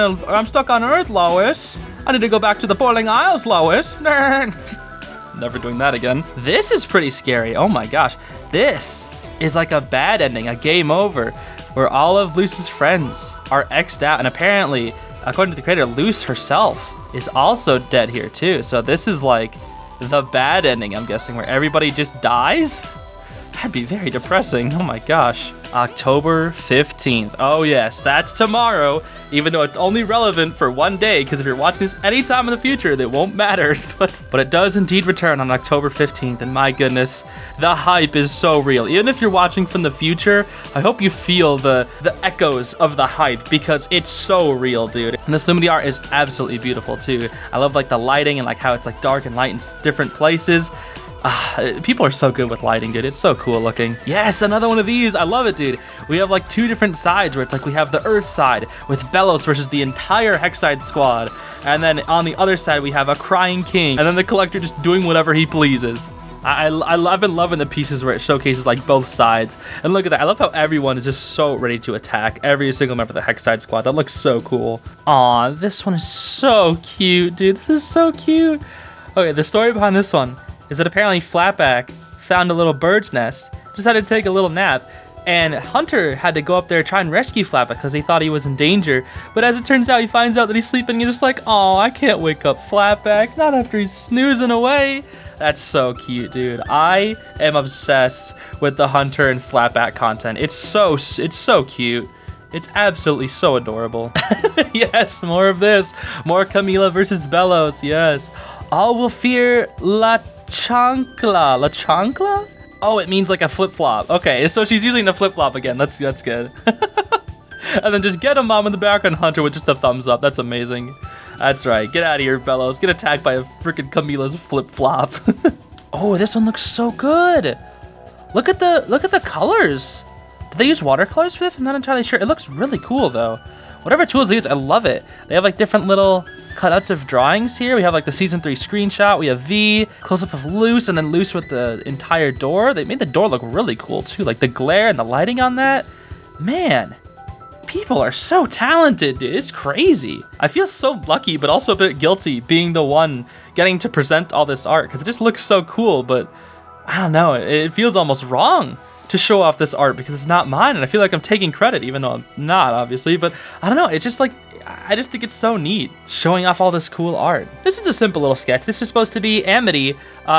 Earth, Lois. I need to go back to the Boiling Isles, Lois. Never doing that again. This is pretty scary. Oh my gosh. This is like a bad ending, a game over, where all of Luce's friends are X'd out. And apparently, according to the creator, Luce herself is also dead here too. So this is like the bad ending, I'm guessing, where everybody just dies? That'd be very depressing. Oh my gosh. October 15th. Oh yes, that's tomorrow, even though it's only relevant for one day, because if you're watching this anytime in the future, it won't matter. But it does indeed return on October 15th, and my goodness, the hype is so real. Even if you're watching from the future, I hope you feel the echoes of the hype, because it's so real, dude. And the Lumity art is absolutely beautiful too. I love like the lighting and like how it's like dark and light in different places. People are so good with lighting, dude. It's so cool looking. Yes, another one of these. I love it, dude. We have like two different sides where it's like we have the Earth side with Belos versus the entire Hexside squad. And then on the other side, we have a crying king. And then the collector just doing whatever he pleases. I've been loving the pieces where it showcases like both sides. And look at that. I love how everyone is just so ready to attack every single member of the Hextide squad. That looks so cool. Aw, this one is so cute, dude. This is so cute. Okay, the story behind this one is that apparently Flatback found a little bird's nest, decided to take a little nap, and Hunter had to go up there try and rescue Flatback because he thought he was in danger. But as it turns out, he finds out that he's sleeping and he's just like, oh, I can't wake up Flatback, not after he's snoozing away. That's so cute, dude. I am obsessed with the Hunter and Flatback content. It's so cute. It's absolutely so adorable. Yes, more of this. More Camila versus Bellows, yes. All will fear La Chancla. La Chancla? Oh, it means like a flip-flop. Okay, so she's using the flip-flop again. That's good. And then just get a mom in the background, Hunter, with just a thumbs up. That's amazing. That's right. Get out of here, Bellows. Get attacked by a freaking Camila's flip-flop. Oh, this one looks so good. Look at the colors. Did they use watercolors for this? I'm not entirely sure. It looks really cool, though. Whatever tools they use, I love it. They have like different little cutouts of drawings here. We have like the season 3 screenshot. We have V, close-up of Luce, and then Luce with the entire door. They made the door look really cool, too. Like the glare and the lighting on that. Man, people are so talented, dude. It's crazy. I feel so lucky, but also a bit guilty being the one getting to present all this art because it just looks so cool, but I don't know. It feels almost wrong to show off this art because it's not mine, and I feel like I'm taking credit, even though I'm not, obviously. But I don't know. It's just like, I just think it's so neat showing off all this cool art. This is a simple little sketch. This is supposed to be Amity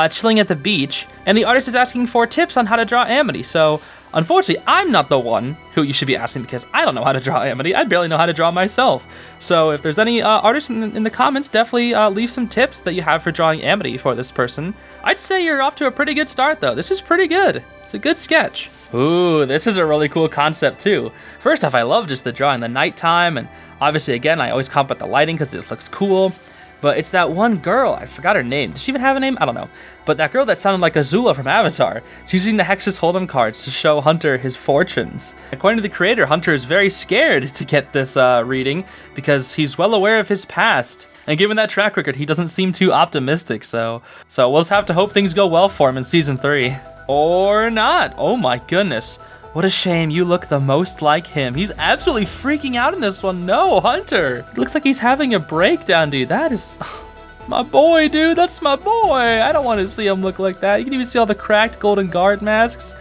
chilling at the beach, and the artist is asking for tips on how to draw Amity. So unfortunately, I'm not the one who you should be asking because I don't know how to draw Amity. I barely know how to draw myself. So if there's any artists in the comments, definitely leave some tips that you have for drawing Amity for this person. I'd say you're off to a pretty good start, though. This is pretty good. It's a good sketch. Ooh, this is a really cool concept, too. First off, I love just the drawing, the nighttime, and obviously, again, I always comment the lighting because it just looks cool. But it's that one girl, I forgot her name. Does she even have a name? I don't know. But that girl that sounded like Azula from Avatar. She's using the Hexus Hold'em cards to show Hunter his fortunes. According to the creator, Hunter is very scared to get this reading because he's well aware of his past. And given that track record, he doesn't seem too optimistic. So we'll just have to hope things go well for him in Season 3. Or not. Oh my goodness. What a shame you look the most like him. He's absolutely freaking out in this one. No, Hunter. It looks like he's having a breakdown, dude. That is my boy, dude. That's my boy. I don't want to see him look like that. You can even see all the cracked golden guard masks.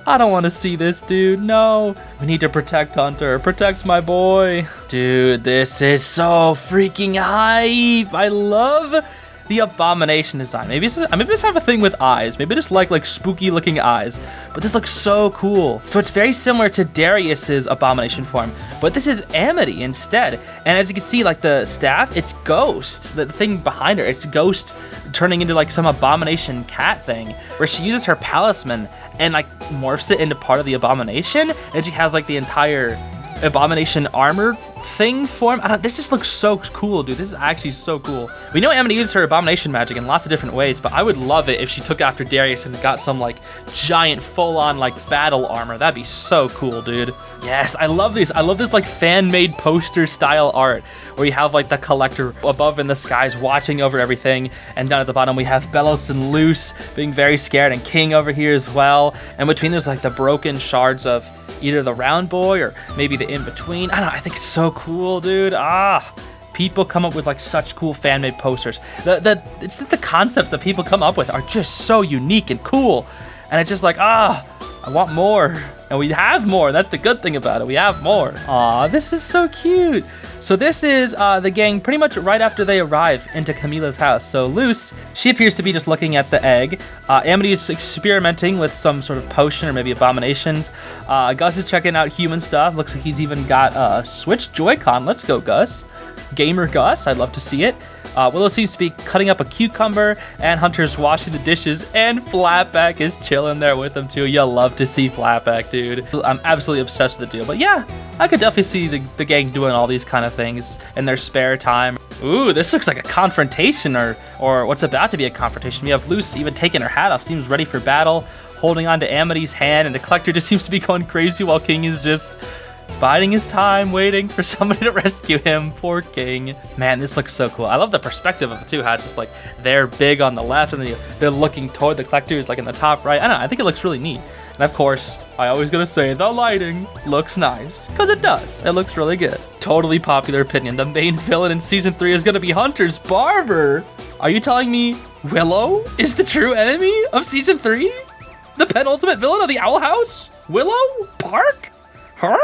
I don't want to see this, dude. No. We need to protect Hunter. Protect my boy. Dude, this is so freaking hype. I love the Abomination design. Maybe just have a thing with eyes. Maybe just like spooky looking eyes. But this looks so cool. So it's very similar to Darius's Abomination form, but this is Amity instead. And as you can see, like the staff, it's Ghost. The thing behind her, it's Ghost turning into like some Abomination cat thing, where she uses her Palisman and like morphs it into part of the Abomination, and she has like the entire Abomination armor thing form. This just looks so cool, dude. This is actually so cool. We know Amity uses her Abomination magic in lots of different ways, but I would love it if she took after Darius and got some like giant full-on like battle armor. That'd be so cool, dude. Yes, I love these. I love this like fan-made poster style art where you have like the collector above in the skies watching over everything, and down at the bottom we have Bellows and Luce being very scared, and King over here as well. And between there's like the broken shards of either the round boy or maybe the in-between. I don't know, I think it's so cool, dude. People come up with like such cool fan-made posters. It's that the concepts that people come up with are just so unique and cool. And it's just like, I want more. And we have more. That's the good thing about it. We have more. This is so cute. So this is the gang pretty much right after they arrive into Camila's house. So Luce, she appears to be just looking at the egg. Amity's experimenting with some sort of potion or maybe abominations. Gus is checking out human stuff. Looks like he's even got a Switch Joy-Con. Let's go, Gus. Gamer Gus, I'd love to see it. Willow seems to be cutting up a cucumber, and Hunter's washing the dishes, and Flatback is chilling there with him too. You'll love to see Flatback, dude. I'm absolutely obsessed with the dude. But yeah, I could definitely see the gang doing all these kind of things in their spare time. Ooh, this looks like a confrontation or what's about to be a confrontation. We have Luce even taking her hat off, seems ready for battle, holding on to Amity's hand, and the collector just seems to be going crazy while King is just biding his time, waiting for somebody to rescue him. Poor king. Man, this looks so cool. I love the perspective of it too, how it's just like they're big on the left and they're looking toward the collector who's like in the top right. I don't know, I think it looks really neat. And of course, I always gotta say, the lighting looks nice. Because it does. It looks really good. Totally popular opinion. The main villain in season 3 is gonna be Hunter's barber. Are you telling me Willow is the true enemy of season 3? The penultimate villain of the Owl House? Willow Park? Huh?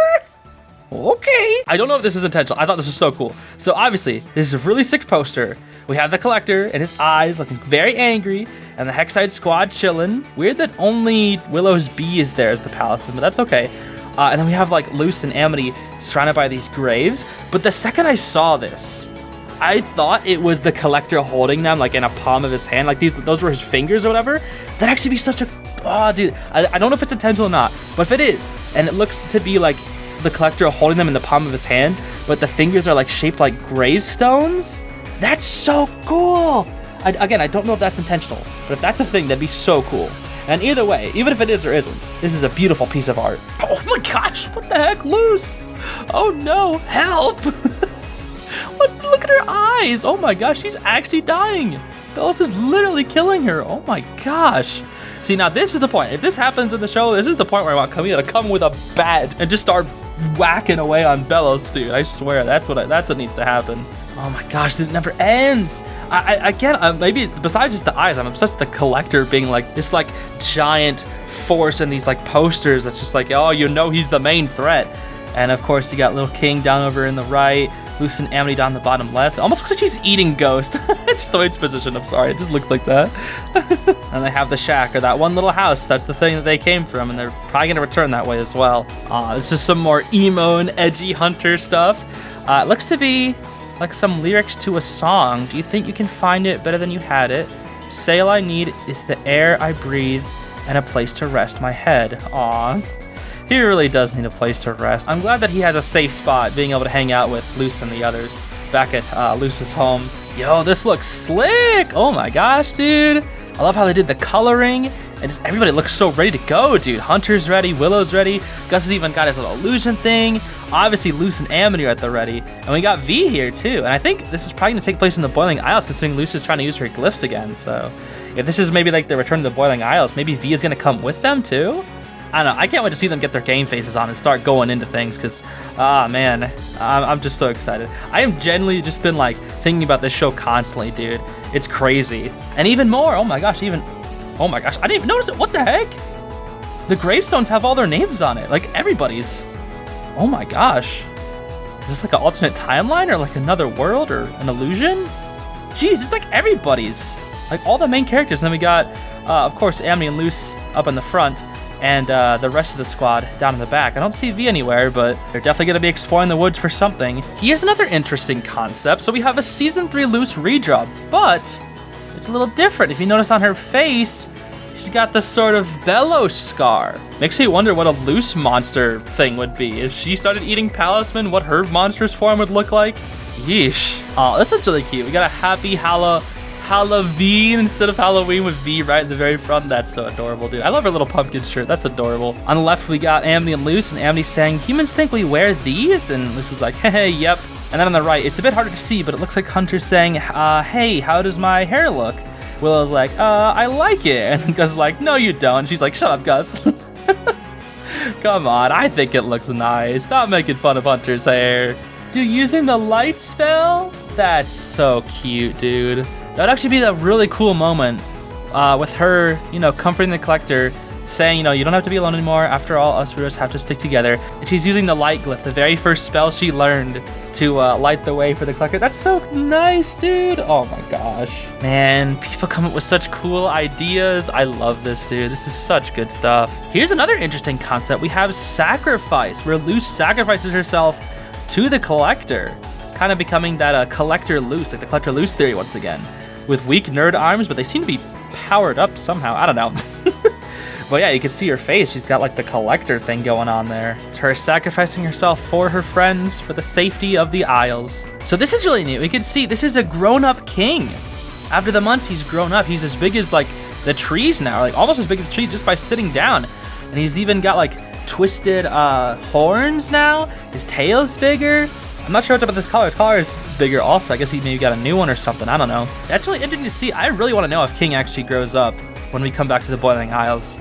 Okay. I don't know if this is intentional. I thought this was so cool. So obviously, this is a really sick poster. We have the collector and his eyes looking very angry, and the Hexside squad chilling. Weird that only Willow's bee is there as the palisman, but that's okay. And then we have like Luce and Amity surrounded by these graves. But the second I saw this, I thought it was the collector holding them like in a palm of his hand, like those were his fingers or whatever. That'd actually be such a, oh dude, I don't know if it's intentional or not, but if it is, and it looks to be like the collector holding them in the palm of his hands, but the fingers are like shaped like gravestones, that's so cool. Again, I don't know if that's intentional, but if that's a thing, that'd be so cool. And either way, even if it is or isn't, this is a beautiful piece of art. Oh my gosh, what the heck, Luce? Oh no, help! Look at her eyes. Oh my gosh, she's actually dying. Bellows is literally killing her. Oh my gosh. See, now this is the point. If this happens in the show, this is the point where I want Camila to come with a bat and just start whacking away on Bellows, dude. I swear, that's what needs to happen. Oh my gosh, it never ends. Again, maybe besides just the eyes, I'm obsessed with the collector being like this like giant force in these like posters. That's just like, oh, you know, he's the main threat. And of course, you got little King down over in the right, Luce and Amity down the bottom left. It almost looks like she's eating Ghost. It's the way it's positioned. I'm sorry, it just looks like that. And they have the shack, or that one little house. That's the thing that they came from, and they're probably gonna return that way as well. This is some more emo and edgy Hunter stuff. It looks to be like some lyrics to a song. Do you think you can find it better than you had it? Say all I need is the air I breathe and a place to rest my head. Aw. He really does need a place to rest. I'm glad that he has a safe spot, being able to hang out with Luce and the others back at Luce's home. Yo, this looks slick! Oh my gosh, dude! I love how they did the coloring, and just everybody looks so ready to go, dude. Hunter's ready, Willow's ready, Gus has even got his little illusion thing. Obviously, Luce and Amity are at the ready, and we got V here too. And I think this is probably gonna take place in the Boiling Isles, considering Luce is trying to use her glyphs again. So, if this is maybe like the return to the Boiling Isles, maybe V is gonna come with them too. I don't know. I can't wait to see them get their game faces on and start going into things because, man, I'm just so excited. I have genuinely just been like thinking about this show constantly, dude. It's crazy. And even more, oh my gosh, oh my gosh, I didn't even notice it. What the heck? The gravestones have all their names on it, like everybody's. Oh my gosh. Is this like an alternate timeline or like another world or an illusion? Jeez, it's like everybody's. Like all the main characters. And then we got, of course, Amity and Luce up in the front. And the rest of the squad down in the back. I don't see V anywhere, but they're definitely going to be exploring the woods for something. Here's another interesting concept. So we have a Season 3 Luce redraw, but it's a little different. If you notice on her face, she's got this sort of Bellows scar. Makes me wonder what a Luce monster thing would be. If she started eating Palisman, what her monstrous form would look like. Yeesh. Oh, this looks really cute. We got a happy Halloween instead of Halloween with V right in the very front. That's so adorable, dude. I love her little pumpkin shirt. That's adorable. On the left, we got Amity and Luce, and Amity saying, humans think we wear these? And Luce is like, hey, yep. And then on the right, it's a bit harder to see, but it looks like Hunter's saying, hey, how does my hair look? Willow's like, I like it. And Gus is like, no, you don't. And she's like, shut up, Gus. Come on, I think it looks nice. Stop making fun of Hunter's hair. Dude, using the light spell? That's so cute, dude. That would actually be a really cool moment with her, comforting the collector, saying, you don't have to be alone anymore. After all, us heroes have to stick together. And she's using the light glyph, the very first spell she learned to light the way for the collector. That's so nice, dude. Oh my gosh. Man, people come up with such cool ideas. I love this, dude. This is such good stuff. Here's another interesting concept. We have sacrifice, where Luce sacrifices herself to the collector, kind of becoming that collector Luce, like the collector Luce theory once again. With weak nerd arms, but they seem to be powered up somehow. I don't know. But yeah, you can see her face. She's got like the collector thing going on there. It's her sacrificing herself for her friends, for the safety of the Isles. So this is really neat. We can see this is a grown-up king. After the months he's grown up, he's as big as like the trees now, like almost as big as the trees just by sitting down. And he's even got like twisted horns now. His tail's bigger. I'm not sure what's up with this collar. His collar is bigger also. I guess he maybe got a new one or something. I don't know. That's really interesting to see. I really want to know if King actually grows up when we come back to the Boiling Isles.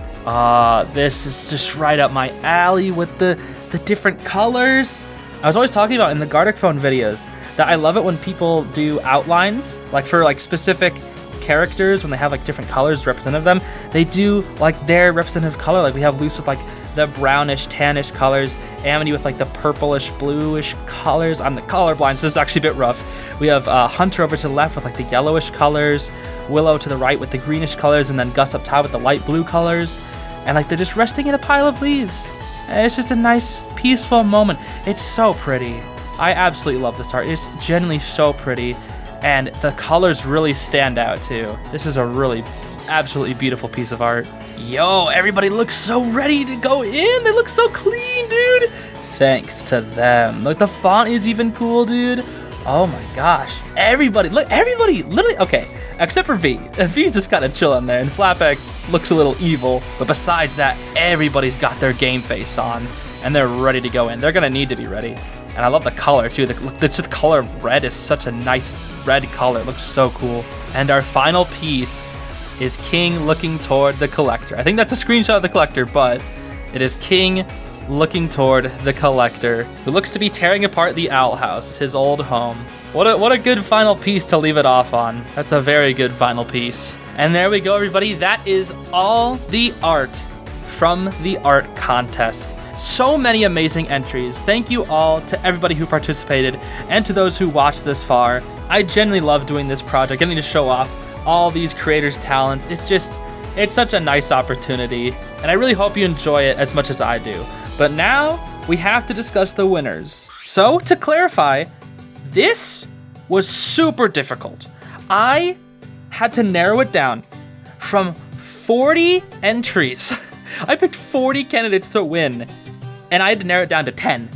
This is just right up my alley with the different colors. I was always talking about in the Gartic Phone videos that I love it when people do outlines, like for like specific characters, when they have like different colors representative of them, they do like their representative color. Like we have Luce with like the brownish, tannish colors, Amity with like the purplish, bluish colors. I'm the colorblind, so this is actually a bit rough. We have Hunter over to the left with like the yellowish colors, Willow to the right with the greenish colors, and then Gus up top with the light blue colors. And like they're just resting in a pile of leaves. And it's just a nice, peaceful moment. It's so pretty. I absolutely love this art. It's genuinely so pretty. And the colors really stand out too. This is a really, absolutely beautiful piece of art. Yo, everybody looks so ready to go in. They look so clean, dude. Thanks to them. Look, the font is even cool, dude. Oh my gosh. Everybody, look, everybody, literally, okay. Except for V. V's just kind of chilling there, and Flatback looks a little evil. But besides that, everybody's got their game face on, and they're ready to go in. They're gonna need to be ready. And I love the color too. The color of red is such a nice red color. It looks so cool. And our final piece is King looking toward the Collector. I think that's a screenshot of the Collector, but it is King looking toward the Collector, who looks to be tearing apart the Owl House, his old home. What a good final piece to leave it off on. That's a very good final piece. And there we go, everybody. That is all the art from the art contest. So many amazing entries. Thank you all to everybody who participated and to those who watched this far. I genuinely love doing this project, getting to show off all these creators' talents. It's such a nice opportunity, and I really hope you enjoy it as much as I do. But now we have to discuss the winners. So to clarify, this was super difficult. I had to narrow it down from 40 entries. I picked 40 candidates to win, and I had to narrow it down to 10.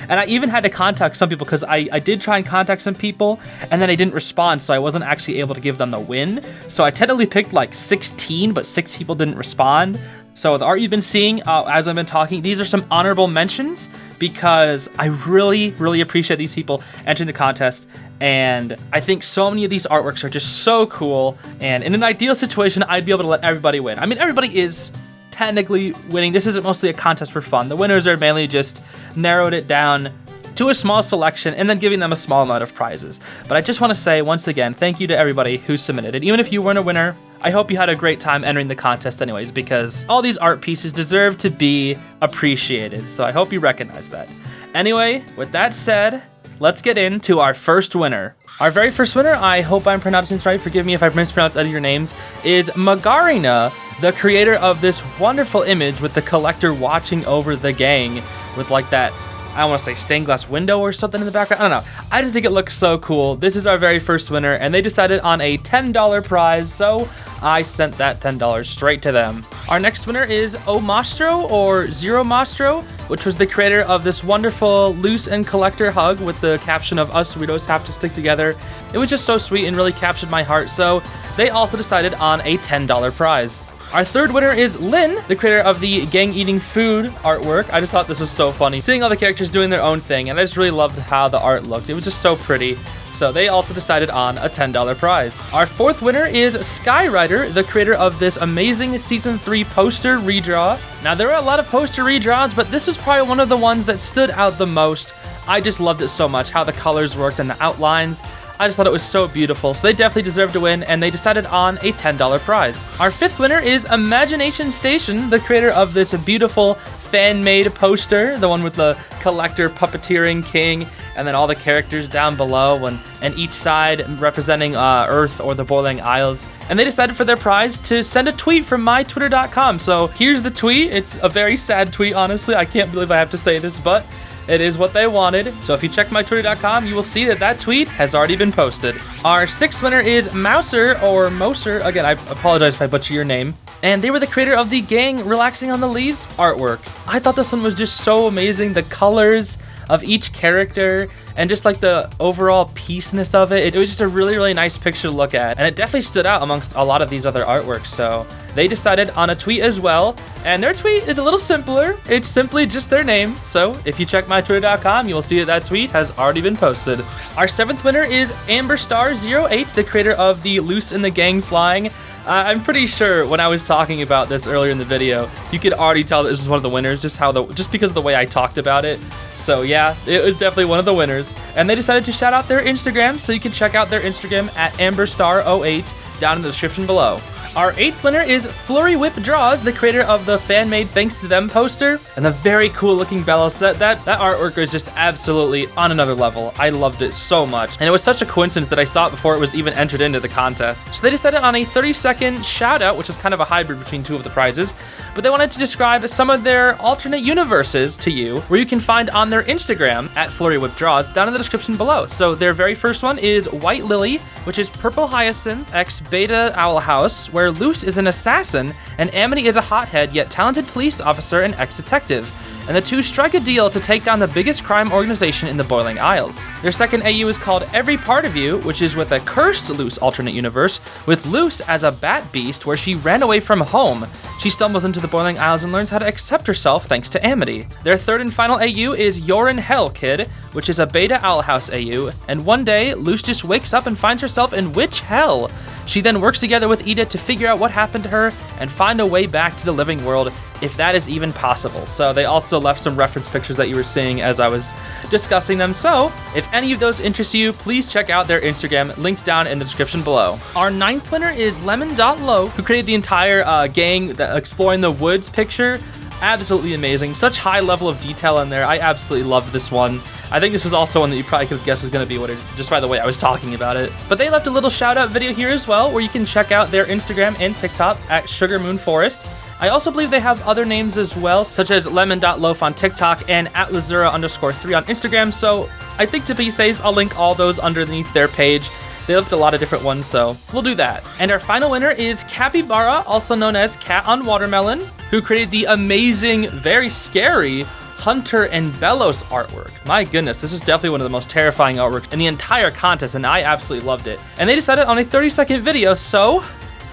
And I even had to contact some people because I did try and contact some people, and then they didn't respond, so I wasn't actually able to give them the win. So I technically picked like 16, but 6 people didn't respond. So the art you've been seeing as I've been talking, these are some honorable mentions because I really, really appreciate these people entering the contest. And I think so many of these artworks are just so cool. And in an ideal situation, I'd be able to let everybody win. I mean, everybody is technically winning. This isn't mostly a contest for fun. The winners are mainly just narrowed it down to a small selection and then giving them a small amount of prizes. But I just want to say once again, thank you to everybody who submitted it. Even if you weren't a winner, I hope you had a great time entering the contest anyways, because all these art pieces deserve to be appreciated. So I hope you recognize that. Anyway, with that said, let's get into our first winner. Our very first winner, I hope I'm pronouncing this right, forgive me if I've mispronounced any of your names, is Magarina, the creator of this wonderful image with the Collector watching over the gang with like that, I want to say stained glass window or something in the background. I don't know. I just think it looks so cool. This is our very first winner, and they decided on a $10 prize, so I sent that $10 straight to them. Our next winner is Omastro or Zero Mastro, which was the creator of this wonderful Luce and Collector hug with the caption of "Us Weirdos have to stick together." It was just so sweet and really captured my heart, so they also decided on a $10 prize. Our third winner is Lynn, the creator of the gang eating food artwork. I just thought this was so funny, seeing all the characters doing their own thing, and I just really loved how the art looked. It was just so pretty. So they also decided on a $10 prize. Our fourth winner is Skyrider, the creator of this amazing Season 3 poster redraw. Now, there are a lot of poster redraws, but this was probably one of the ones that stood out the most. I just loved it so much, how the colors worked and the outlines. I just thought it was so beautiful, so they definitely deserve to win, and they decided on a $10 prize. Our fifth winner is Imagination Station, the creator of this beautiful fan-made poster, the one with the Collector puppeteering King, and then all the characters down below, and each side representing Earth or the Boiling Isles. And they decided for their prize to send a tweet from mytwitter.com. So here's the tweet. It's a very sad tweet, honestly. I can't believe I have to say this, but it is what they wanted. So if you check mytwitter.com, you will see that that tweet has already been posted. Our sixth winner is Mouser or Moser. Again, I apologize if I butcher your name. And they were the creator of the Gang Relaxing on the Leaves artwork. I thought this one was just so amazing. The colors of each character and just like the overall peaceness of it. It was just a really, really nice picture to look at, and it definitely stood out amongst a lot of these other artworks. So they decided on a tweet as well, and their tweet is a little simpler. It's simply just their name. So if you check mytwitter.com, you will see that tweet has already been posted. Our 7th winner is AmberStar08, the creator of the Loose and the Gang Flying. I'm pretty sure when I was talking about this earlier in the video, you could already tell that this is one of the winners, just because of the way I talked about it. So yeah, it was definitely one of the winners. And they decided to shout out their Instagram, so you can check out their Instagram at AmberStar08 down in the description below. Our 8th winner is Flurry Whip Draws, the creator of the fan-made Thanks to Them poster, and the very cool looking Bellos. That artwork is just absolutely on another level. I loved it so much, and it was such a coincidence that I saw it before it was even entered into the contest. So they decided on a 30-second shout out, which is kind of a hybrid between two of the prizes, but they wanted to describe some of their alternate universes to you, where you can find on their Instagram at Flurry Whip Draws down in the description below. So their very first one is White Lily, which is Purple Hyacinth x Beta Owl House, where Luce is an assassin and Amity is a hothead yet talented police officer and ex-detective, and the two strike a deal to take down the biggest crime organization in the Boiling Isles. Their second AU is called Every Part of You, which is with a cursed Luce alternate universe, with Luce as a bat beast where she ran away from home. She stumbles into the Boiling Isles and learns how to accept herself thanks to Amity. Their third and final AU is You're in Hell, Kid, which is a Beta Owl House AU, and one day, Luce just wakes up and finds herself in witch hell. She then works together with Edith to figure out what happened to her and find a way back to the living world, if that is even possible. So they also left some reference pictures that you were seeing as I was discussing them. So if any of those interest you, please check out their Instagram, links down in the description below. Our 9th winner is Lemon.Loaf, who created the entire gang exploring the woods picture. Absolutely amazing. Such high level of detail in there. I absolutely loved this one. I think this is also one that you probably could have guessed was going to be what it, just by the way I was talking about it. But they left a little shout out video here as well, where you can check out their Instagram and TikTok at Sugar Moon Forest. I also believe they have other names as well, such as Lemon.Loaf on TikTok and at Lazura_3 on Instagram. So I think to be safe, I'll link all those underneath their page. They left a lot of different ones, so we'll do that. And our final winner is Capybara, also known as Cat on Watermelon, who created the amazing, very scary Hunter and Bellos artwork. My goodness, this is definitely one of the most terrifying artworks in the entire contest, and I absolutely loved it. And they decided on a 30-second video, so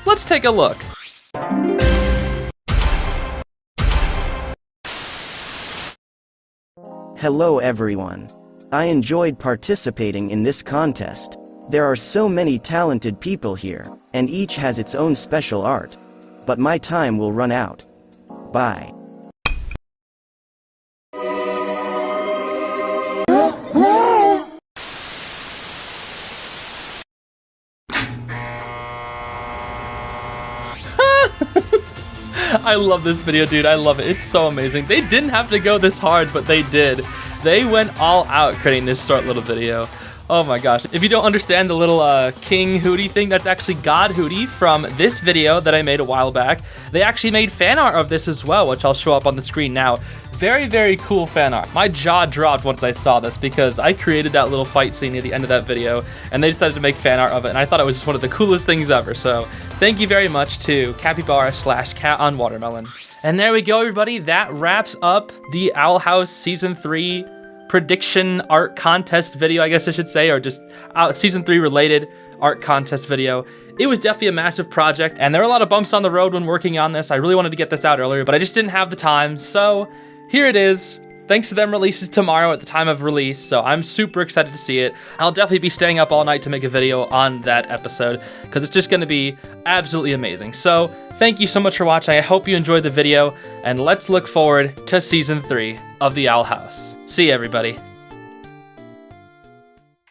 let's take a look. Hello everyone. I enjoyed participating in this contest. There are so many talented people here, and each has its own special art. But my time will run out. Bye. I love this video, dude. I love it. It's so amazing. They didn't have to go this hard, but they did. They went all out creating this short little video. Oh my gosh. If you don't understand the little King Hootie thing, that's actually God Hootie from this video that I made a while back. They actually made fan art of this as well, which I'll show up on the screen now. Very, very cool fan art. My jaw dropped once I saw this because I created that little fight scene near the end of that video, and they decided to make fan art of it, and I thought it was just one of the coolest things ever. So thank you very much to Capybara/Cat on Watermelon. And there we go, everybody. That wraps up the Owl House Season 3 prediction art contest video, I guess I should say, or just Season 3 related art contest video. It was definitely a massive project, and there were a lot of bumps on the road when working on this. I really wanted to get this out earlier, but I just didn't have the time, so here it is. Thanks to them, releases tomorrow at the time of release, so I'm super excited to see it. I'll definitely be staying up all night to make a video on that episode, because it's just going to be absolutely amazing. So thank you so much for watching. I hope you enjoyed the video, and let's look forward to Season 3 of the Owl House. See you, everybody.